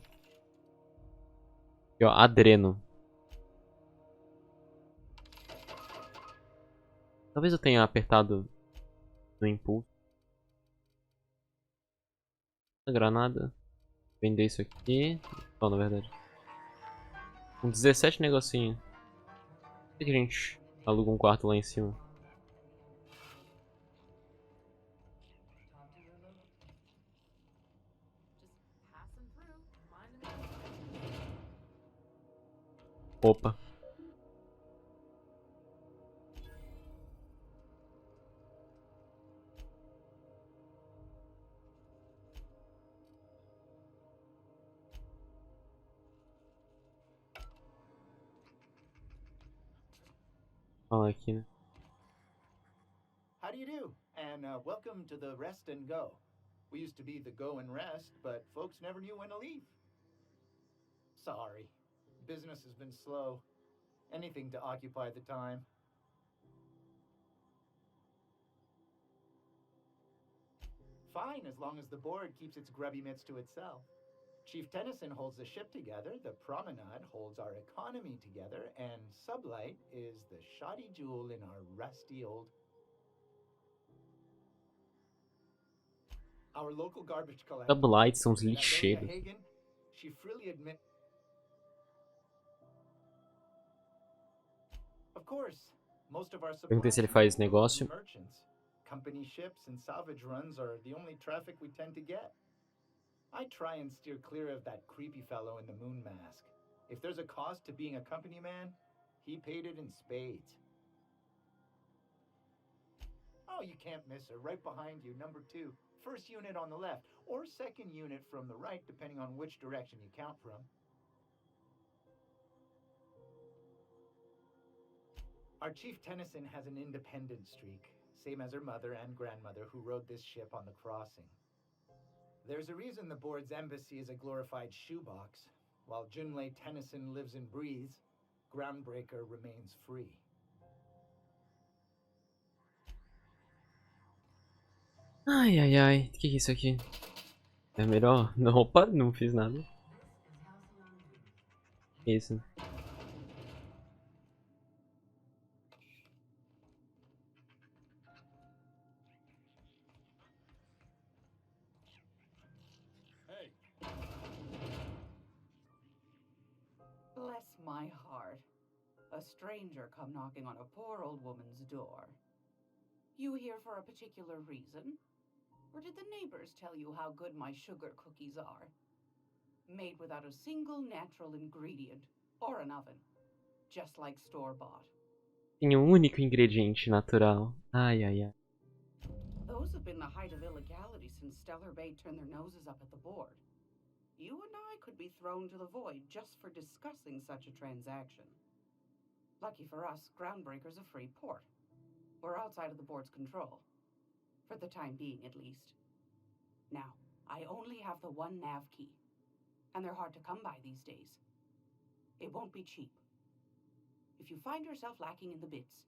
A: Aqui, ó, Adreno. Talvez eu tenha apertado no impulso. A granada. Vender isso aqui. Não, na verdade. Com 17 negocinho. Por que a gente aluga um quarto lá em cima? Opa. Falar aqui, né?
L: How do you do? And welcome to the Rest and Go. We used to be the Go and Rest, but folks never knew when to leave. Sorry. Business has been slow. Anything to occupy the time. Fine, as long as the board keeps its grubby mitts to itself. Chief Tennyson holds the ship together, the Promenade holds our economy together, and Sublight is the shoddy jewel in our rusty old... Our local garbage collector...
A: Sublight são os
L: that Leia
A: lixeiros.
L: Hagen, she freely admit... Of course, most of our
A: Perguntei
L: supplies
A: se ele faz
L: come from
A: negócio.
L: merchants. Company ships and salvage runs are the only traffic we tend to get. I try and steer clear of that creepy fellow in the moon mask. If there's a cost to being a company man, he paid it in spades. Oh, you can't miss her. Right behind you, number 2. First unit on the left, or second unit from the right, depending on which direction you count from. Our Chief Tennyson has an independent streak, same as her mother and grandmother who rode this ship on the crossing. There's a reason the board's embassy is a glorified shoebox. While Junlei Tennyson lives and breathes, Groundbreaker remains free.
A: Ai, ai, ai. O que é isso aqui? É melhor... Não, opa, não fiz nada. Isso.
J: Bless my heart. A stranger come knocking on a poor old woman's door. You here for a particular reason? Or did the neighbors tell you how good my sugar cookies are? Made without a single natural ingredient or an oven. Just like store-bought.
A: Tem um único ingrediente natural. Ai, ai, ai.
J: Those have been the height of illegality since Stellar Bay turned their noses up at the board. You and I could be thrown to the void just for discussing such a transaction. Lucky for us, Groundbreaker's a free port. We're outside of the board's control. For the time being, at least. Now, I only have the one nav key. And they're hard to come by these days. It won't be cheap. If you find yourself lacking in the bits,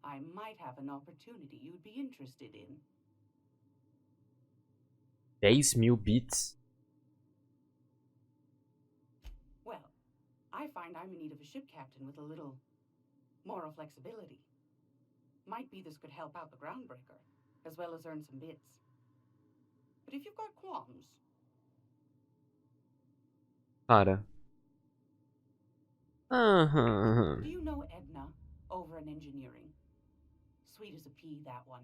J: I might have an opportunity you'd be interested in.
A: 10.000 bits?
J: Well, I find I'm in need of a ship captain with a little moral flexibility. Might be this could help out the Groundbreaker, as well as earn some bits. But if you've got qualms...
A: Para.
J: Do you know Edna, over in engineering? Sweet as a pea, that one.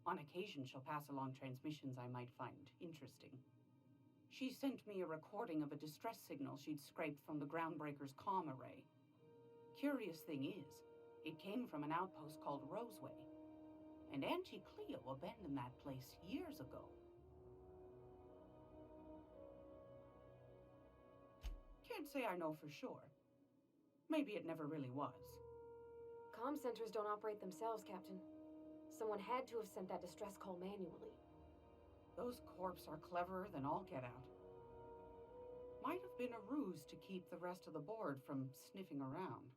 J: On occasion, she'll pass along transmissions I might find interesting. She sent me a recording of a distress signal she'd scraped from the Groundbreaker's comm array. Curious thing is, it came from an outpost called Roseway. And Auntie Cleo abandoned that place years ago. Can't say I know for sure. Maybe it never really was.
G: Comm centers don't operate themselves, Captain. Someone had to have sent that distress call manually.
J: Those corps are cleverer than all get out. Might have been a ruse to keep the rest of the board from sniffing around.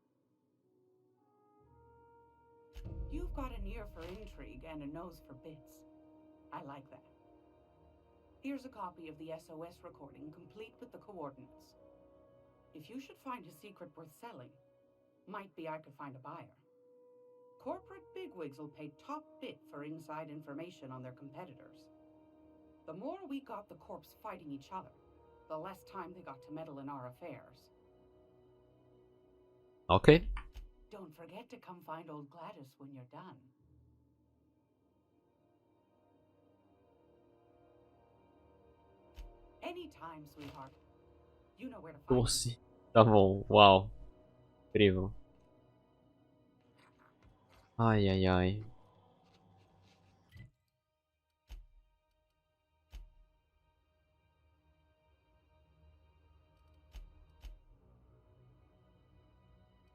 J: You've got an ear for intrigue and a nose for bits. I like that. Here's a copy of the SOS recording, complete with the coordinates. If you should find a secret worth selling, might be I could find a buyer. Corporate bigwigs will pay top bit for inside information on their competitors. The more we got the corps fighting each other, the less time they got to meddle in our affairs.
A: Ok.
J: Don't forget to come find old Gladys when you're done. Anytime, sweetheart. You know where to find me.
A: Doce. Tá bom. Uau. Incrível. Ai, ai, ai.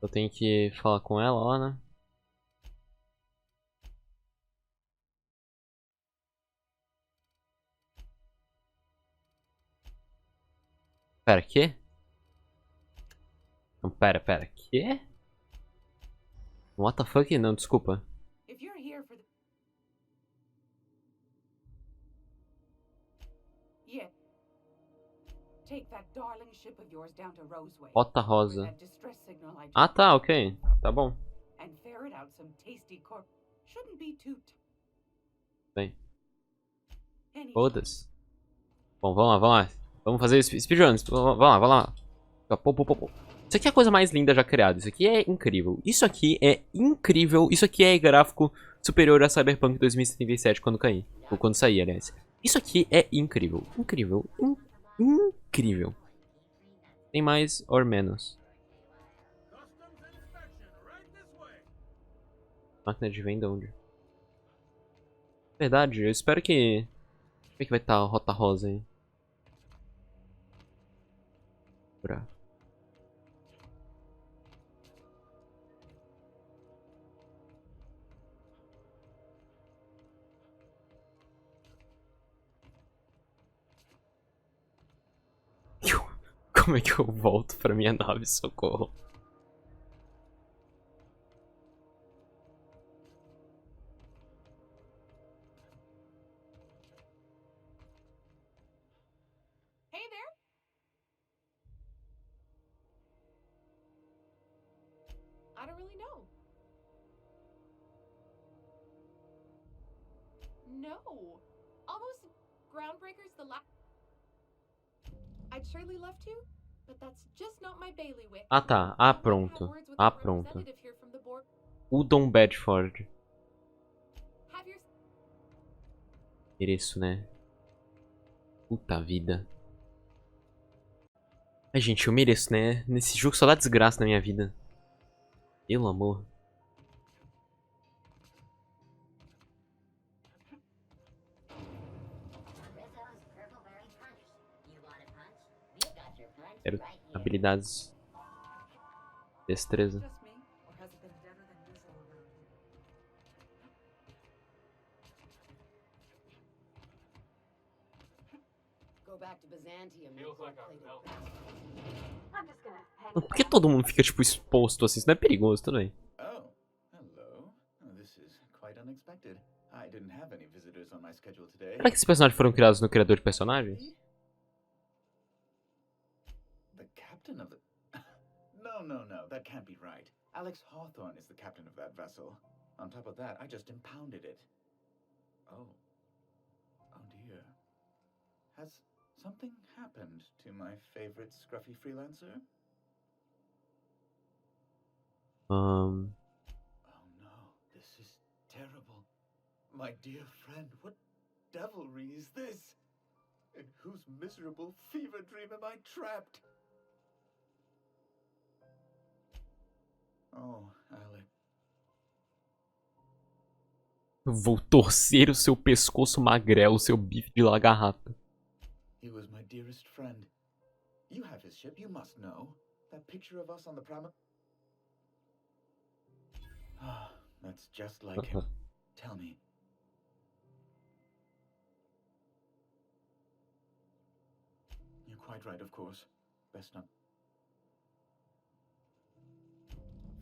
A: Eu tenho que falar com ela lá, né? Pera, quê? Não, pera, quê? What the fuck? Não, desculpa.
J: If you're here for the... Yeah. Take that darling ship of yours down to Roseway.
A: Rota Rosa.
J: That distress signal I
A: Ah,
J: just
A: tá, ok. Tá bom.
J: and ferret out some tasty corp. Shouldn't be too
A: Bem.
J: Any
A: Foda-se. Bom, vamos lá, vamos lá. Vamos fazer speedruns. Vamos lá, vamos lá. Pô, pô, pô, pô. Isso aqui é a coisa mais linda já criada. Isso aqui é incrível. Isso aqui é incrível. Isso aqui é gráfico superior a Cyberpunk 2077 quando cair. Ou quando sair, aliás. Isso aqui é incrível. Incrível. Incrível. Tem mais ou menos. Máquina de venda onde? Verdade, eu espero que... Como é que vai estar a Rota Rosa aí? Pra... Como é que eu volto pra minha nave? Socorro.
G: Hey there. I don't really know. No. Almost groundbreakers the last. I'd surely love to, but that's just not my bailiwick.
A: Ah tá, ah pronto. Ah pronto. Udon Bedford. Mereço, né? Puta vida. Ai gente, eu mereço, né? Nesse jogo só dá desgraça na minha vida. Pelo amor. Quero habilidades. Destreza. Por que todo mundo fica, tipo, exposto assim? Isso não é perigoso também.
B: Oh, hello. This is quite unexpected. I didn't have any visitors on my schedule today.
A: Será que esses personagens foram criados no criador de personagens?
B: The captain of the... No, that can't be right. Alex Hawthorne is the captain of that vessel. On top of that, I just impounded it. Oh dear. Has something happened to my favorite scruffy freelancer? Oh no, this is terrible. My dear friend, what devilry is this? In whose miserable fever dream am I trapped? Oh, Alec.
A: Vou torcer o seu pescoço magrelo, seu bife de lagarrata.
B: He was my dearest friend. You have his ship, you must know. That picture of us on the prom... Ah, that's just like him. Tell me. You're quite right, of course. Best not...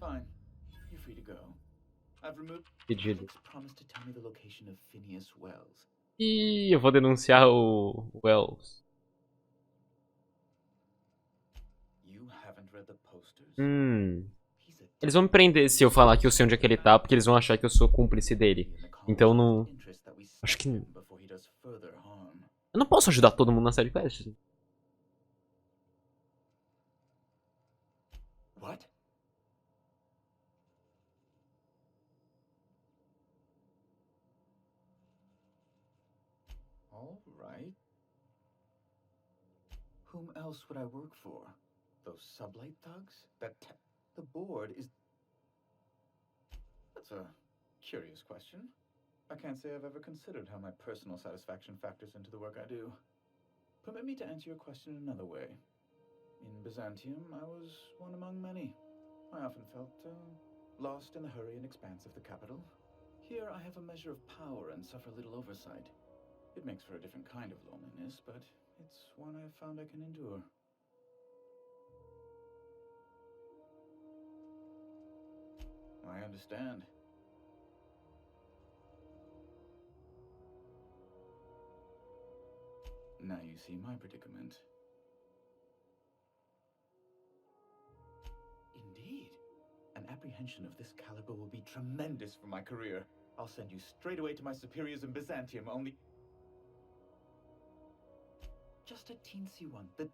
B: Fine. You're free to go. I've removed...
A: Pedido.
B: Alex promised to tell me the location of Phineas Wells.
A: Ih, eu vou denunciar o Wells.
B: You haven't read the posters?
A: Eles vão me prender se eu falar que eu sei onde é que ele tá, porque eles vão achar que eu sou cúmplice dele. Então não... Acho que... Eu não posso ajudar todo mundo na série quest.
B: What? All right. Whom else would I work for? Those sublight thugs? The board is... That's a curious question. I can't say I've ever considered how my personal satisfaction factors into the work I do. Permit me to answer your question another way. In Byzantium, I was one among many. I often felt lost in the hurry and expanse of the capital. Here I have a measure of power and suffer little oversight. It makes for a different kind of loneliness, but it's one I've found I can endure. I understand.
M: understand. Now you see my predicament. Indeed. An apprehension of this caliber will be tremendous for my career. I'll send you straight away to my superiors in Byzantium, only... Just a teensy one. The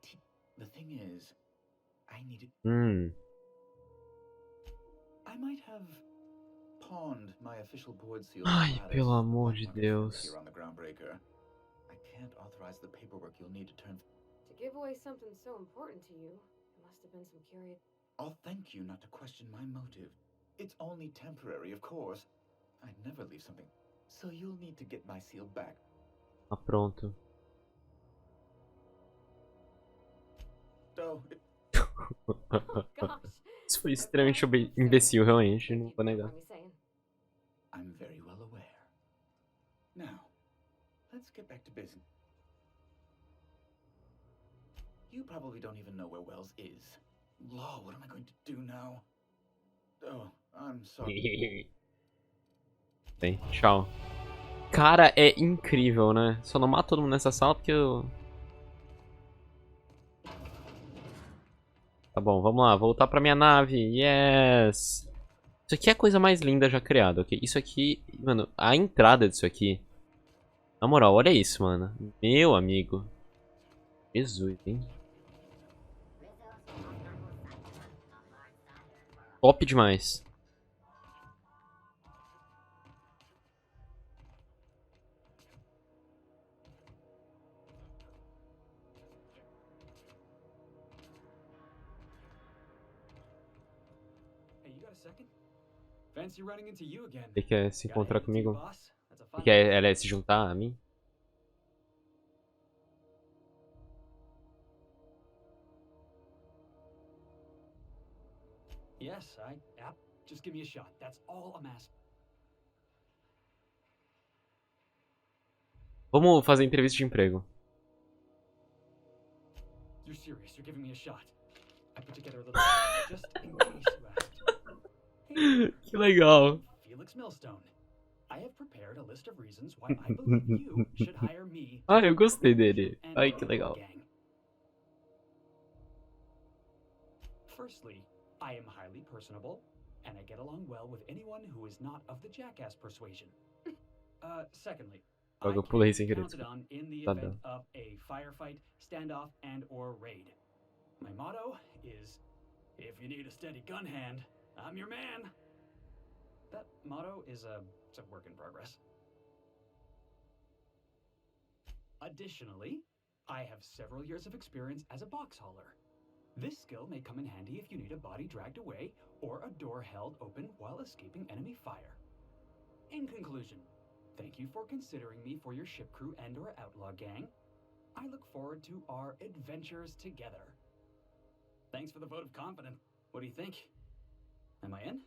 M: thing is, I needed... I might have pawned my official board seal.
A: Ai, pelo amor de Deus.
M: Here on the Groundbreaker. I can't authorize the paperwork you'll need to turn...
G: To give away something so important to you, there must have been some curious...
M: I'll thank you not to question my motive. It's only temporary, of course. I'd never leave something. So you'll need to get my seal back.
A: Tá pronto.
M: So,
A: Isso foi extremamente imbecil, realmente, não vou negar.
M: I'm very well aware. Now, let's get back to business. You probably don't even know where Wells is. Law, what am I going to do now? Oh, I'm sorry.
A: Bem, tchau. Cara, é incrível, né? Só não mato todo mundo nessa sala porque eu... Tá bom, vamos lá, voltar pra minha nave, yes! Isso aqui é a coisa mais linda já criada, ok? Isso aqui, mano, a entrada disso aqui... Na moral, olha isso, mano. Meu amigo. Jesus, hein? Top demais. Ele quer se encontrar comigo? Ele quer ela se juntar a mim?
K: Yes, just give me a shot. That's all I'm asking.
A: Vamos fazer entrevista de emprego.
K: You're serious? You're giving me a shot? I put together a little just in case you asked.
A: Que legal.
K: Felix Millstone. I have prepared a list of reasons why I believe you should hire me.
A: Ah, eu gostei dele. Ai, que legal.
K: Firstly, I am highly personable, and I get along well with anyone who is not of the jackass persuasion. Secondly, I can be counted on in the event of a firefight, standoff, and or raid. My motto is, if you need a steady gun hand, I'm your man. That motto is it's a work in progress. Additionally, I have several years of experience as a box hauler. This skill may come in handy if you need a body dragged away or a door held open while escaping enemy fire. In conclusion, thank you for considering me for your ship crew and or outlaw gang. I look forward to our adventures together. Thanks for the vote of confidence. What do you think? Am I in?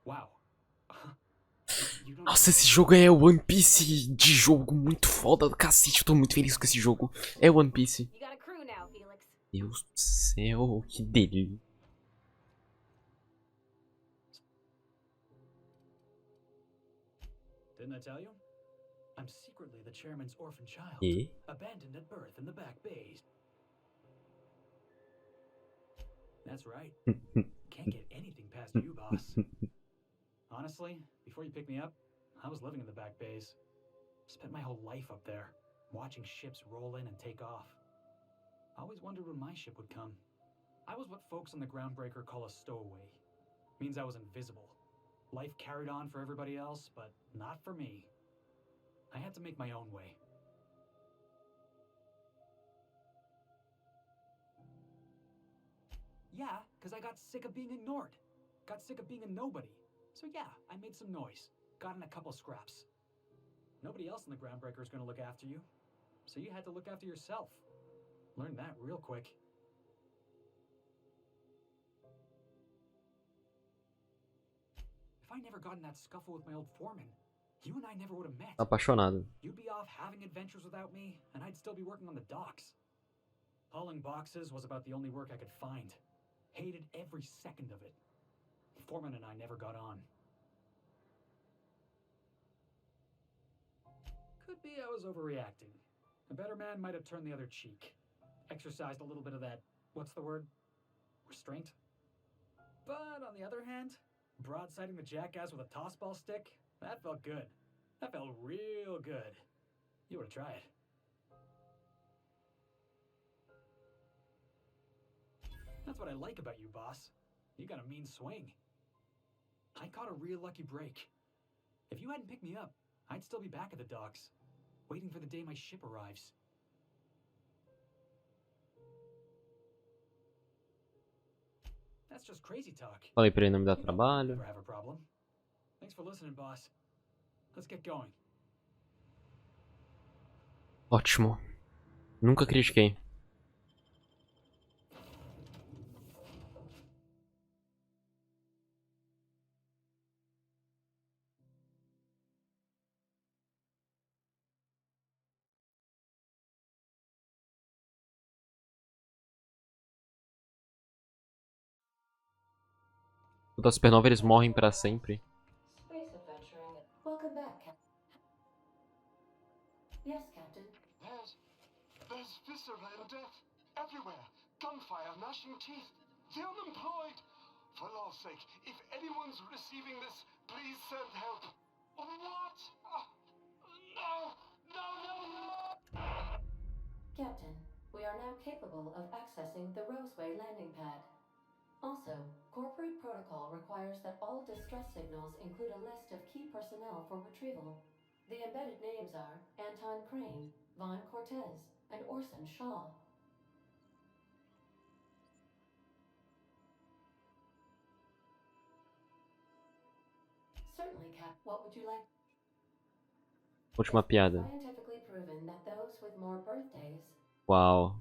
K: Wow.
A: Nossa, esse jogo é One Piece de jogo muito foda do cacete. Eu tô muito feliz com esse jogo. É One Piece. Deus do céu, que delícia.
K: Didn't I tell you? I'm secretly the chairman's orphan child, abandoned at birth in the back bays. That's right. Can't get anything past you, boss. Honestly, before you picked me up, I was living in the back bays. Spent my whole life up there, watching ships roll in and take off. I always wondered when my ship would come. I was what folks on the Groundbreaker call a stowaway. Means I was invisible. Life carried on for everybody else, but not for me. I had to make my own way. Yeah, because I got sick of being ignored. Got sick of being a nobody. So yeah, I made some noise. Got in a couple scraps. Nobody else in the Groundbreaker is going to look after you. So you had to look after yourself. Learned that real quick. If I never got in that scuffle with my old foreman, you and I never would have met.
A: Apaixonado.
K: You'd be off having adventures without me, and I'd still be working on the docks. Hauling boxes was about the only work I could find. Hated every second of it. Foreman and I never got on. Could be I was overreacting. A better man might have turned the other cheek. Exercised a little bit of that, what's the word? Restraint? But on the other hand, broadsiding the jackass with a tossball stick, that felt good. That felt real good. You ought to try it. That's what I like about you, boss. You got a mean swing. I caught a real lucky break. If you hadn't picked me up, I'd still be back at the docks, waiting for the day my ship arrives. That's just crazy talk.
A: Falei pra ele não me dar trabalho.
K: Never have a problem. Thanks for listening, boss. Let's get going.
A: Ótimo. Nunca critiquei. Da supernova eles morrem pra sempre.
H: Space adventuring. Welcome back, Captain. Yes, Captain.
I: There's viscera and death everywhere. Gunfire, gnashing teeth. The unemployed. For law's sake, if anyone's receiving this, please send help. What? No!
H: Captain, we are now capable of accessing the Roseway landing pad. Also, corporate protocol requires that all distress signals include a list of key personnel for retrieval. The embedded names are Anton Crane, Vaughn Cortez, and Orson Shaw. Certainly, Cap. What would you like?
A: Última piada.
H: Scientifically proven that those with more birthdays.
A: Uau.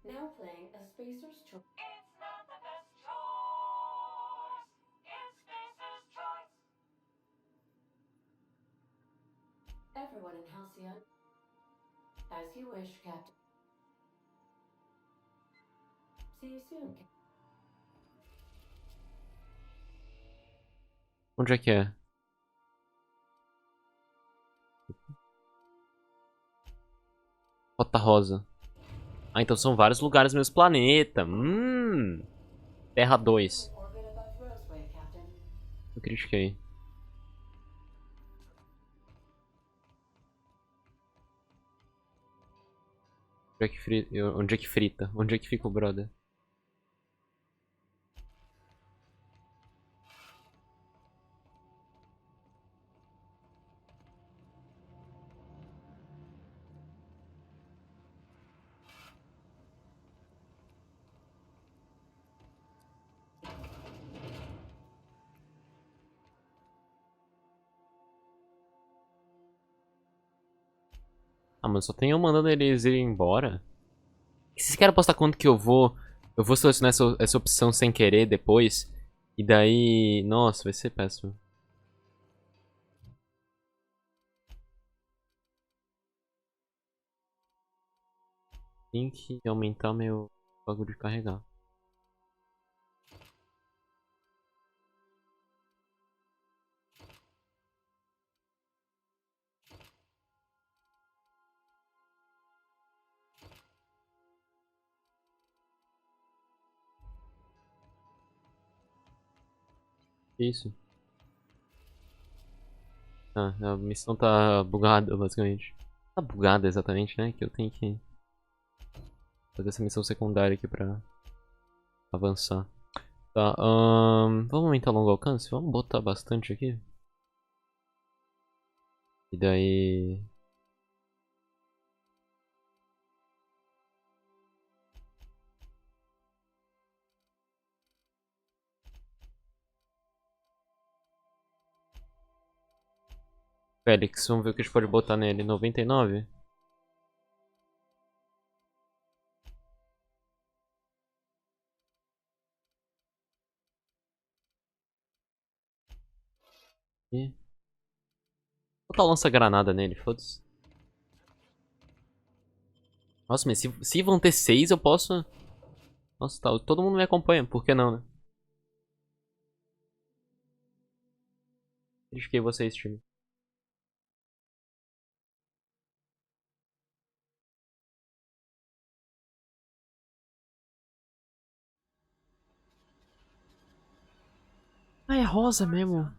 H: Now playing a Spacer's Choice.
C: It's not the best choice. It's Spacer's choice.
H: Everyone in Halcyon. As you wish, Captain. See you soon, Captain.
A: Onde é que é? Rota Rosa. Ah, então são vários lugares no mesmo planeta. Terra 2.
H: Orbit above Roseway, Captain.
A: Eu critiquei. Onde é que frita? Onde é que frita? Onde é que fica o brother? Ah, mas só tem eu mandando eles irem embora. Vocês querem apostar quanto que eu vou... Eu vou selecionar essa opção sem querer depois. E daí... Nossa, vai ser péssimo. Tem que aumentar meu bagulho de carregar. Isso. Ah, a missão tá bugada, basicamente. Tá bugada exatamente, né? Que eu tenho que fazer essa missão secundária aqui pra avançar. Tá, vamos aumentar o longo alcance? Vamos botar bastante aqui. E daí... Félix, vamos ver o que a gente pode botar nele. 99? E... Vou botar lança-granada nele, foda-se. Nossa, mas se vão ter 6, eu posso... Nossa, tá, todo mundo me acompanha, por que não, né? Critiquei vocês, time. Ah, é rosa mesmo.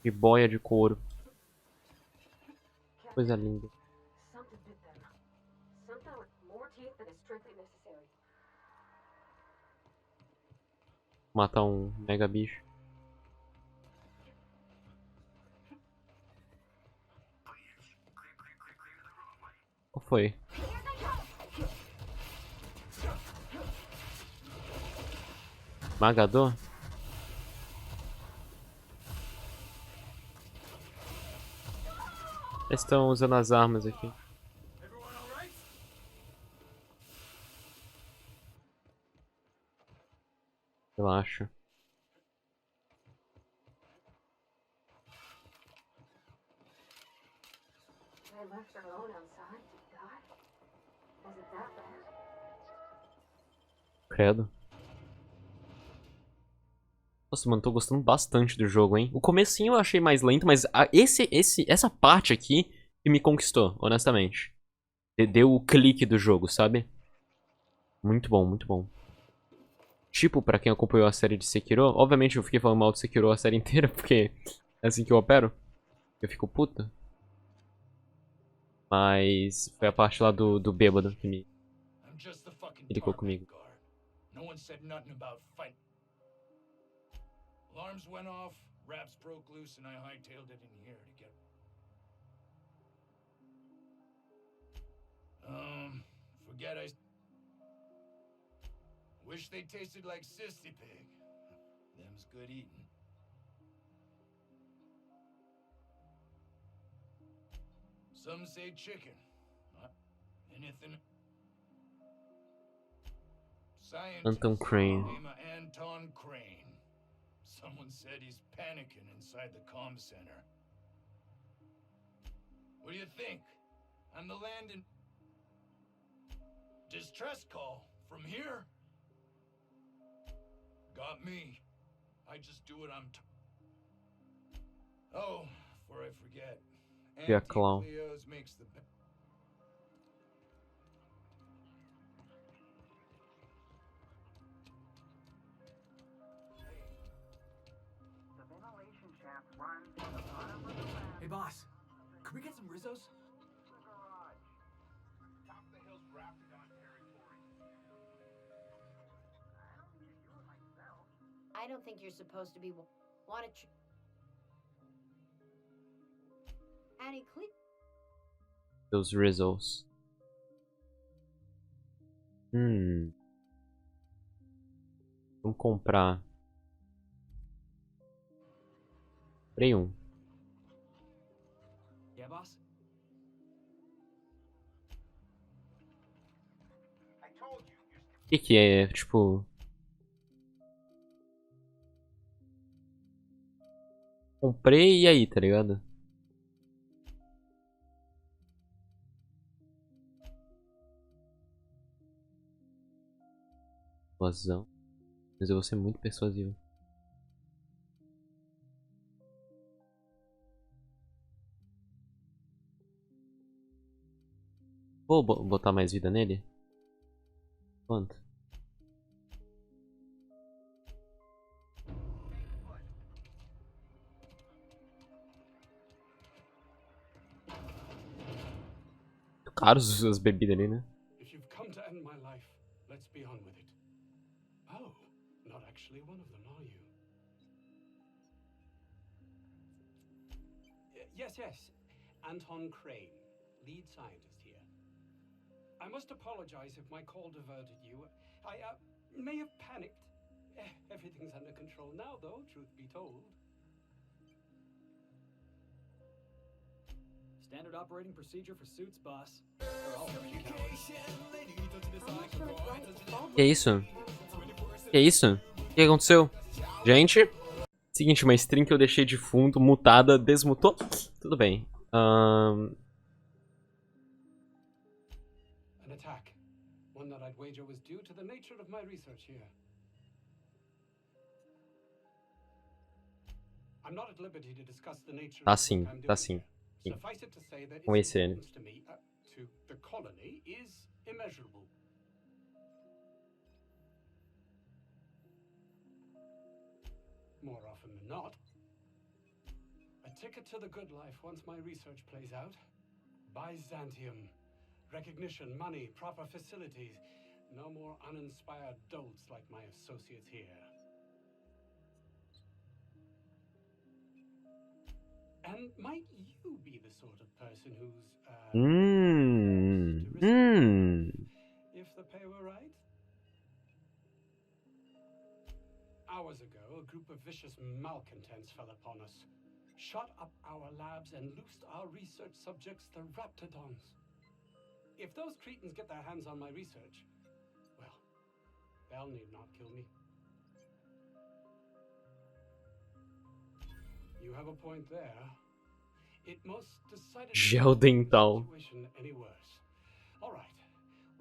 A: De boia de couro. Coisa linda.
G: Something bit them. Something with more teeth than is strictly necessary.
A: Matar um mega bicho. Qual foi? Magador? Eles estão usando as armas aqui. Relaxa.
G: They left her alone outside to die? Was it that bad?
A: Credo. Nossa, mano, tô gostando bastante do jogo, hein? O comecinho eu achei mais lento, mas essa parte aqui que me conquistou, honestamente. Deu o clique do jogo, sabe? Muito bom, muito bom. Tipo, pra quem acompanhou a série de Sekiro, obviamente eu fiquei falando mal de Sekiro a série inteira, porque é assim que eu opero. Eu fico puto. Mas foi a parte lá do bêbado que me ligou comigo.
I: No one said nothing about fight. Alarms went off, wraps broke loose, and I hightailed it in here to get... Forget I... Wish they tasted like Sissy Pig. Them's good eating. Some say chicken. Anything...
A: Anton Crane.
I: Name of Anton Crane. Someone said he's panicking inside the comm center. What do you think? On the landing... Distress call from here? Got me. I just do what I'm Oh, before I forget.
A: Yeah, clown.
I: Cleo's makes the...
K: Hey, boss. Could we get some Rizzos?
D: I don't think you're supposed to be wanna Annie Cle
A: Those Rizzles. Vamos comprar. Comprei um.
K: Yeah, boss?
A: O que é? Tipo... Comprei e aí, tá ligado? Persuasão. Mas eu vou ser muito persuasivo. Vou botar mais vida nele? Quanto? Caros as bebidas ali, né?
K: If you've come to end my life, let's be on with it. Oh, not actually one of them, are you? Yes. Anton Crane, lead scientist here. I must apologize if my call diverted you. I may have panicked. Everything's under control now, though, truth be told. Standard operating procedure for suits, boss. They're all fucking cowards.
A: Que isso? Que isso? O que aconteceu? Gente, seguinte, uma stream que eu deixei de fundo, mutada, desmutou. Tudo bem.
K: An attack. One that I'd wager was due to the nature of my research here. I'm not at liberty to discuss the nature
A: Tá
K: of the
A: sim,
K: work I'm
A: tá
K: doing
A: sim.
K: here. Suffice it to say that its
A: Conheci ele.
K: importance to me, to the colony, is immeasurable. More often than not, a ticket to the good life once my research plays out. Byzantium. Recognition, money, proper facilities. No more uninspired dolts like my associates here. And might you be the sort of person who's, if the pay were right? Hours ago, a group of vicious malcontents fell upon us, shot up our labs and loosed our research subjects, the Raptidons. If those cretins get their hands on my research, well, they'll need not kill me. You have a point there. It most decidedly
A: Gel dental.
K: situation any worse. All right.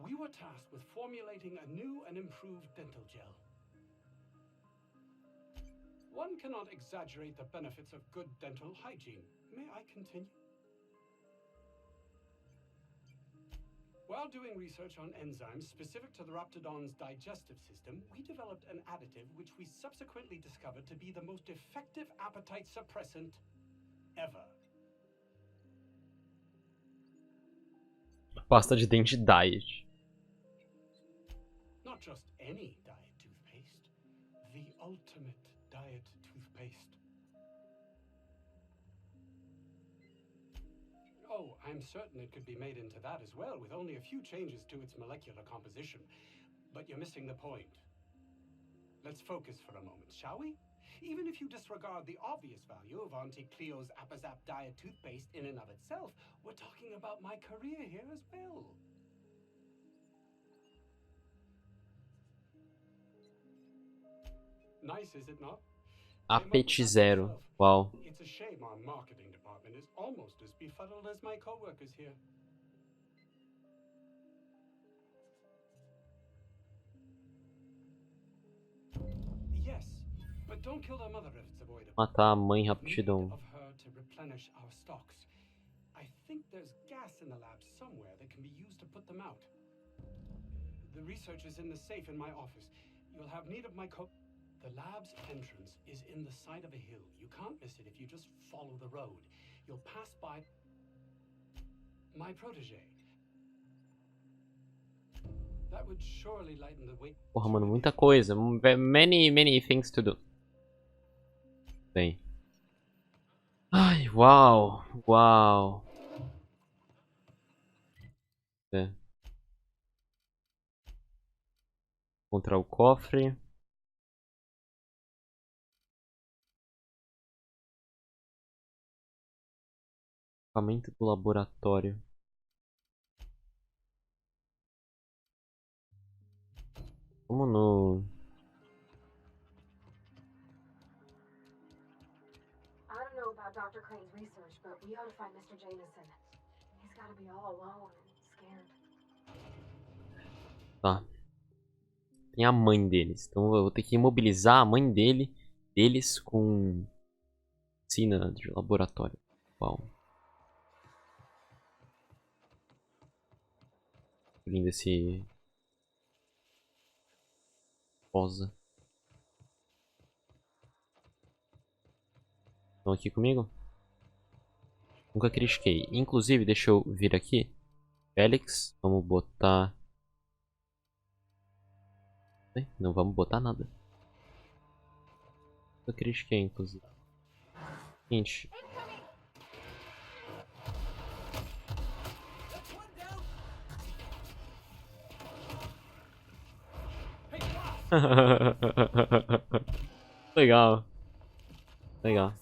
K: We were tasked with formulating a new and improved dental gel. One cannot exaggerate the benefits of good dental hygiene. May I continue? While doing research on enzymes specific to the Raptidon's digestive system, we developed an additive which we subsequently discovered to be the most effective appetite suppressant ever.
A: Pasta de dente diet.
K: Not just any diet toothpaste, the ultimate diet toothpaste. Oh, I'm certain it could be made into that as well, with only a few changes to its molecular composition. But you're missing the point. Let's focus for a moment, shall we? Even if you disregard the obvious value of Auntie Cleo's Appazap diet toothpaste in and of itself, we're talking about my career here as well. Nice, is it not?
A: Apetite zero. Uau.
K: It's a shame our marketing department is almost as befuddled as my co-workers here. Yes, but don't kill their mother if it's avoidable.
A: Matar a mãe
K: Need
A: rapidão.
K: of her to replenish our stocks. I think there's gas in the lab somewhere that can be used to put them out. The research is in the safe in my office. You'll have need of my The lab's entrance is in the side of a hill. You can't miss it if you just follow the road. You'll pass by my protege. That would surely lighten the way.
A: Porra, mano, muita coisa. Many things to do. Bem. Ai, uau. Uau. É. Encontrar o cofre. Equipamento do laboratório. Vamos no...
G: I don't know about Dr. Crane's research, but we ought to find Mr. Jameson. He's gotta be all alone and scared.
A: Tá. Tem a mãe deles. Então eu vou ter que imobilizar a mãe deles com piscina de laboratório. Uau. Lindo esse rosa. Estão aqui comigo? Nunca critiquei. Inclusive, deixa eu vir aqui. Félix, vamos botar... Não vamos botar nada. Nunca critiquei, inclusive. Seguinte. Legal. Legal.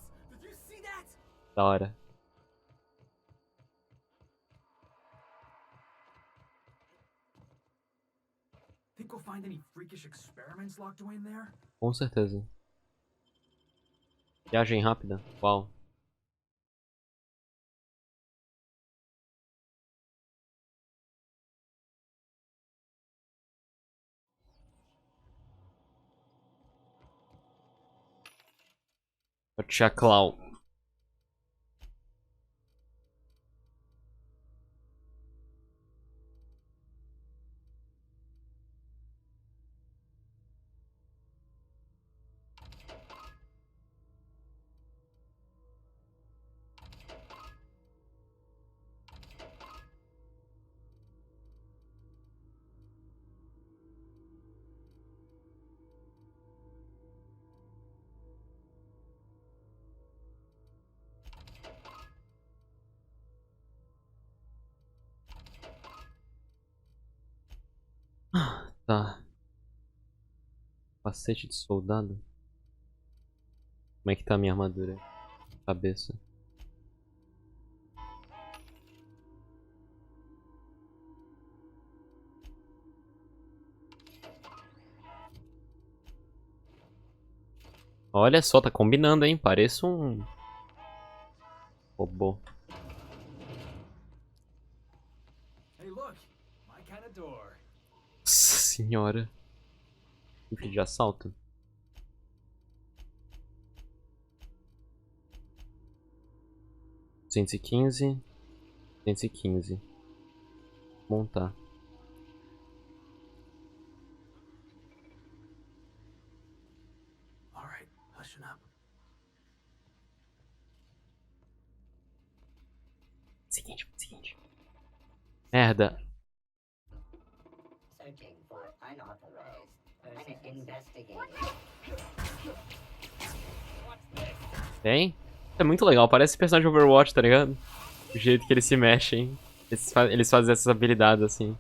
A: Da hora.
K: think we'll find any freakish experiments locked away in there?
A: Com certeza. Viagem rápida. Uau. Tia Clau. Tá. Capacete de soldado. Como é que tá a minha armadura? Cabeça. Olha só, tá combinando, hein? Pareço um robô.
K: Hey, look, my kind of door.
A: Nossa senhora. Rifle de assalto. $215. $215. Montar.
K: All right, hushing up.
A: Seguinte. Merda.
N: Searching for unauthorized person investigating.
A: Tem? É muito legal, parece personagem de Overwatch, tá ligado? O jeito que eles se mexem. Eles fazem essas habilidades assim.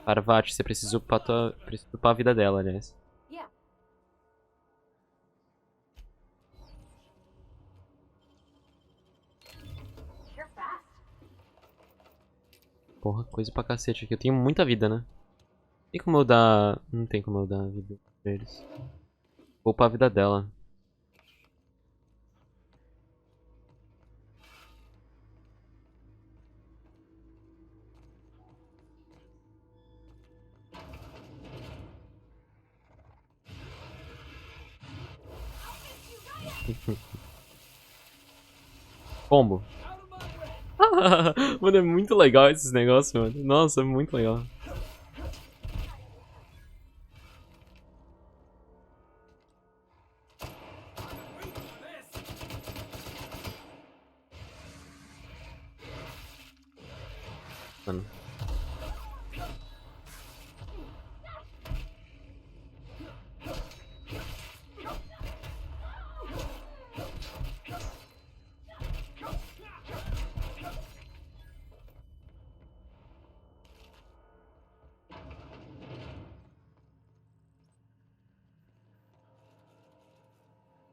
A: Parvati, você precisa upar a vida dela, aliás.
G: Yeah.
C: You're fast.
A: Porra, coisa pra cacete aqui. Eu tenho muita vida, né? Tem como eu dar... Não tem como eu dar vida pra eles. Vou upar a vida dela. Combo. Mano, é muito legal esses negócios, mano. Nossa, é muito legal. Mano.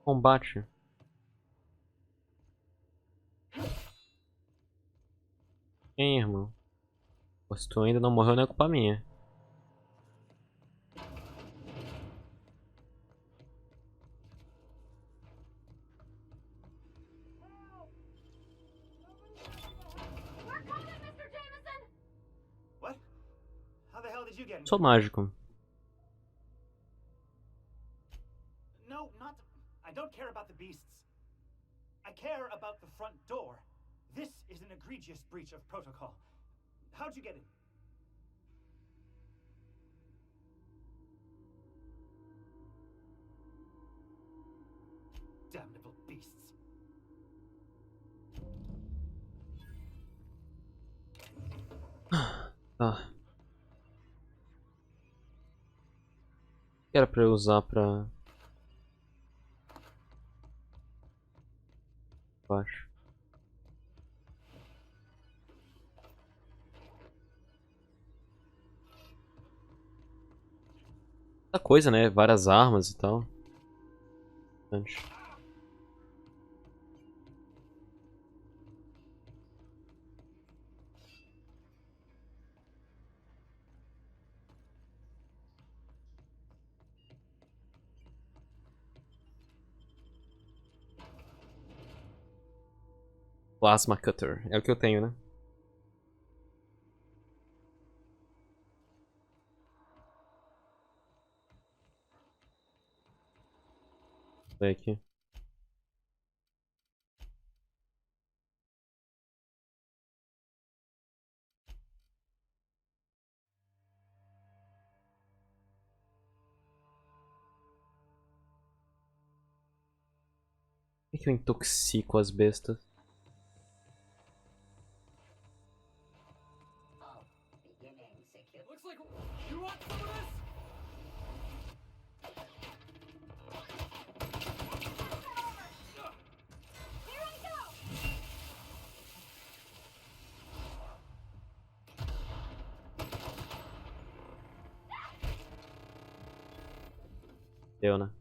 A: Combate. Quem, irmão? Pô, se tu ainda não morreu, não é culpa minha.
C: We're coming, Mr. Jameson!
L: What? How the hell did you get in?
A: Sou mágico.
L: No, not... I don't care about the beasts. I care about the front door. This is an egregious breach of protocol. How'd you get in? Damnable beasts.
A: Tá. O que era pra eu usar pra... Baixo. Muita coisa, né? Várias armas e tal. Bastante. Plasma Cutter. É o que eu tenho, né? Vem aqui. Por que eu intoxico as bestas?
K: Looks like you want some of this?
A: Deu, né?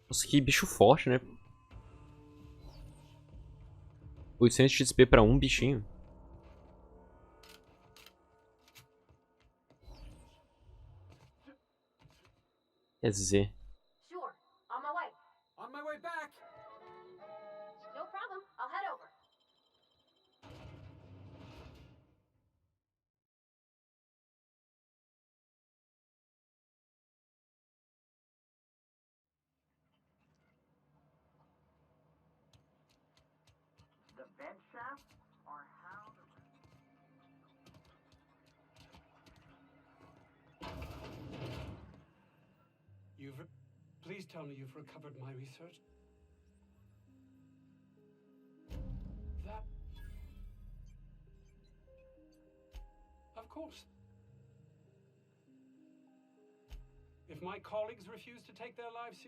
A: Nossa, que bicho forte, né? 800 XP pra um bichinho. Quer dizer...
G: Sure, on my way.
K: On my way back.
G: No problem. I'll head over.
I: The vent shaft? Or how the...
K: Please tell me you've recovered my research. That... Of course. If my colleagues refuse to take their lives...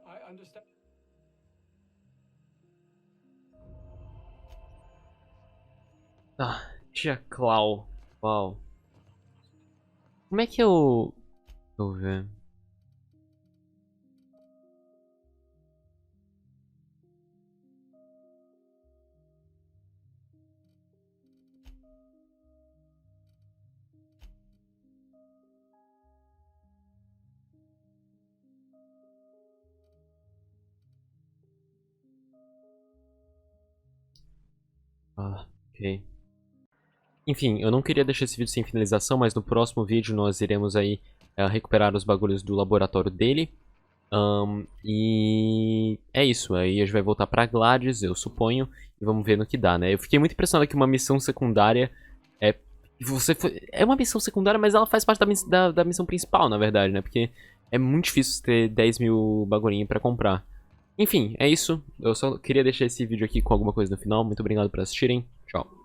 K: I understand.
A: Ah, tia Clau. Uau. Como é que eu... Deixa eu ver. Ah, ok. Enfim, eu não queria deixar esse vídeo sem finalização, mas no próximo vídeo nós iremos aí recuperar os bagulhos do laboratório dele. E é isso, aí a gente vai voltar pra Gladys, eu suponho, e vamos ver no que dá, né? Eu fiquei muito impressionado que uma missão secundária é uma missão secundária, mas ela faz parte da missão principal, na verdade, né? Porque é muito difícil ter 10 mil bagulhinhos pra comprar. Enfim, é isso. Eu só queria deixar esse vídeo aqui com alguma coisa no final. Muito obrigado por assistirem. Tchau.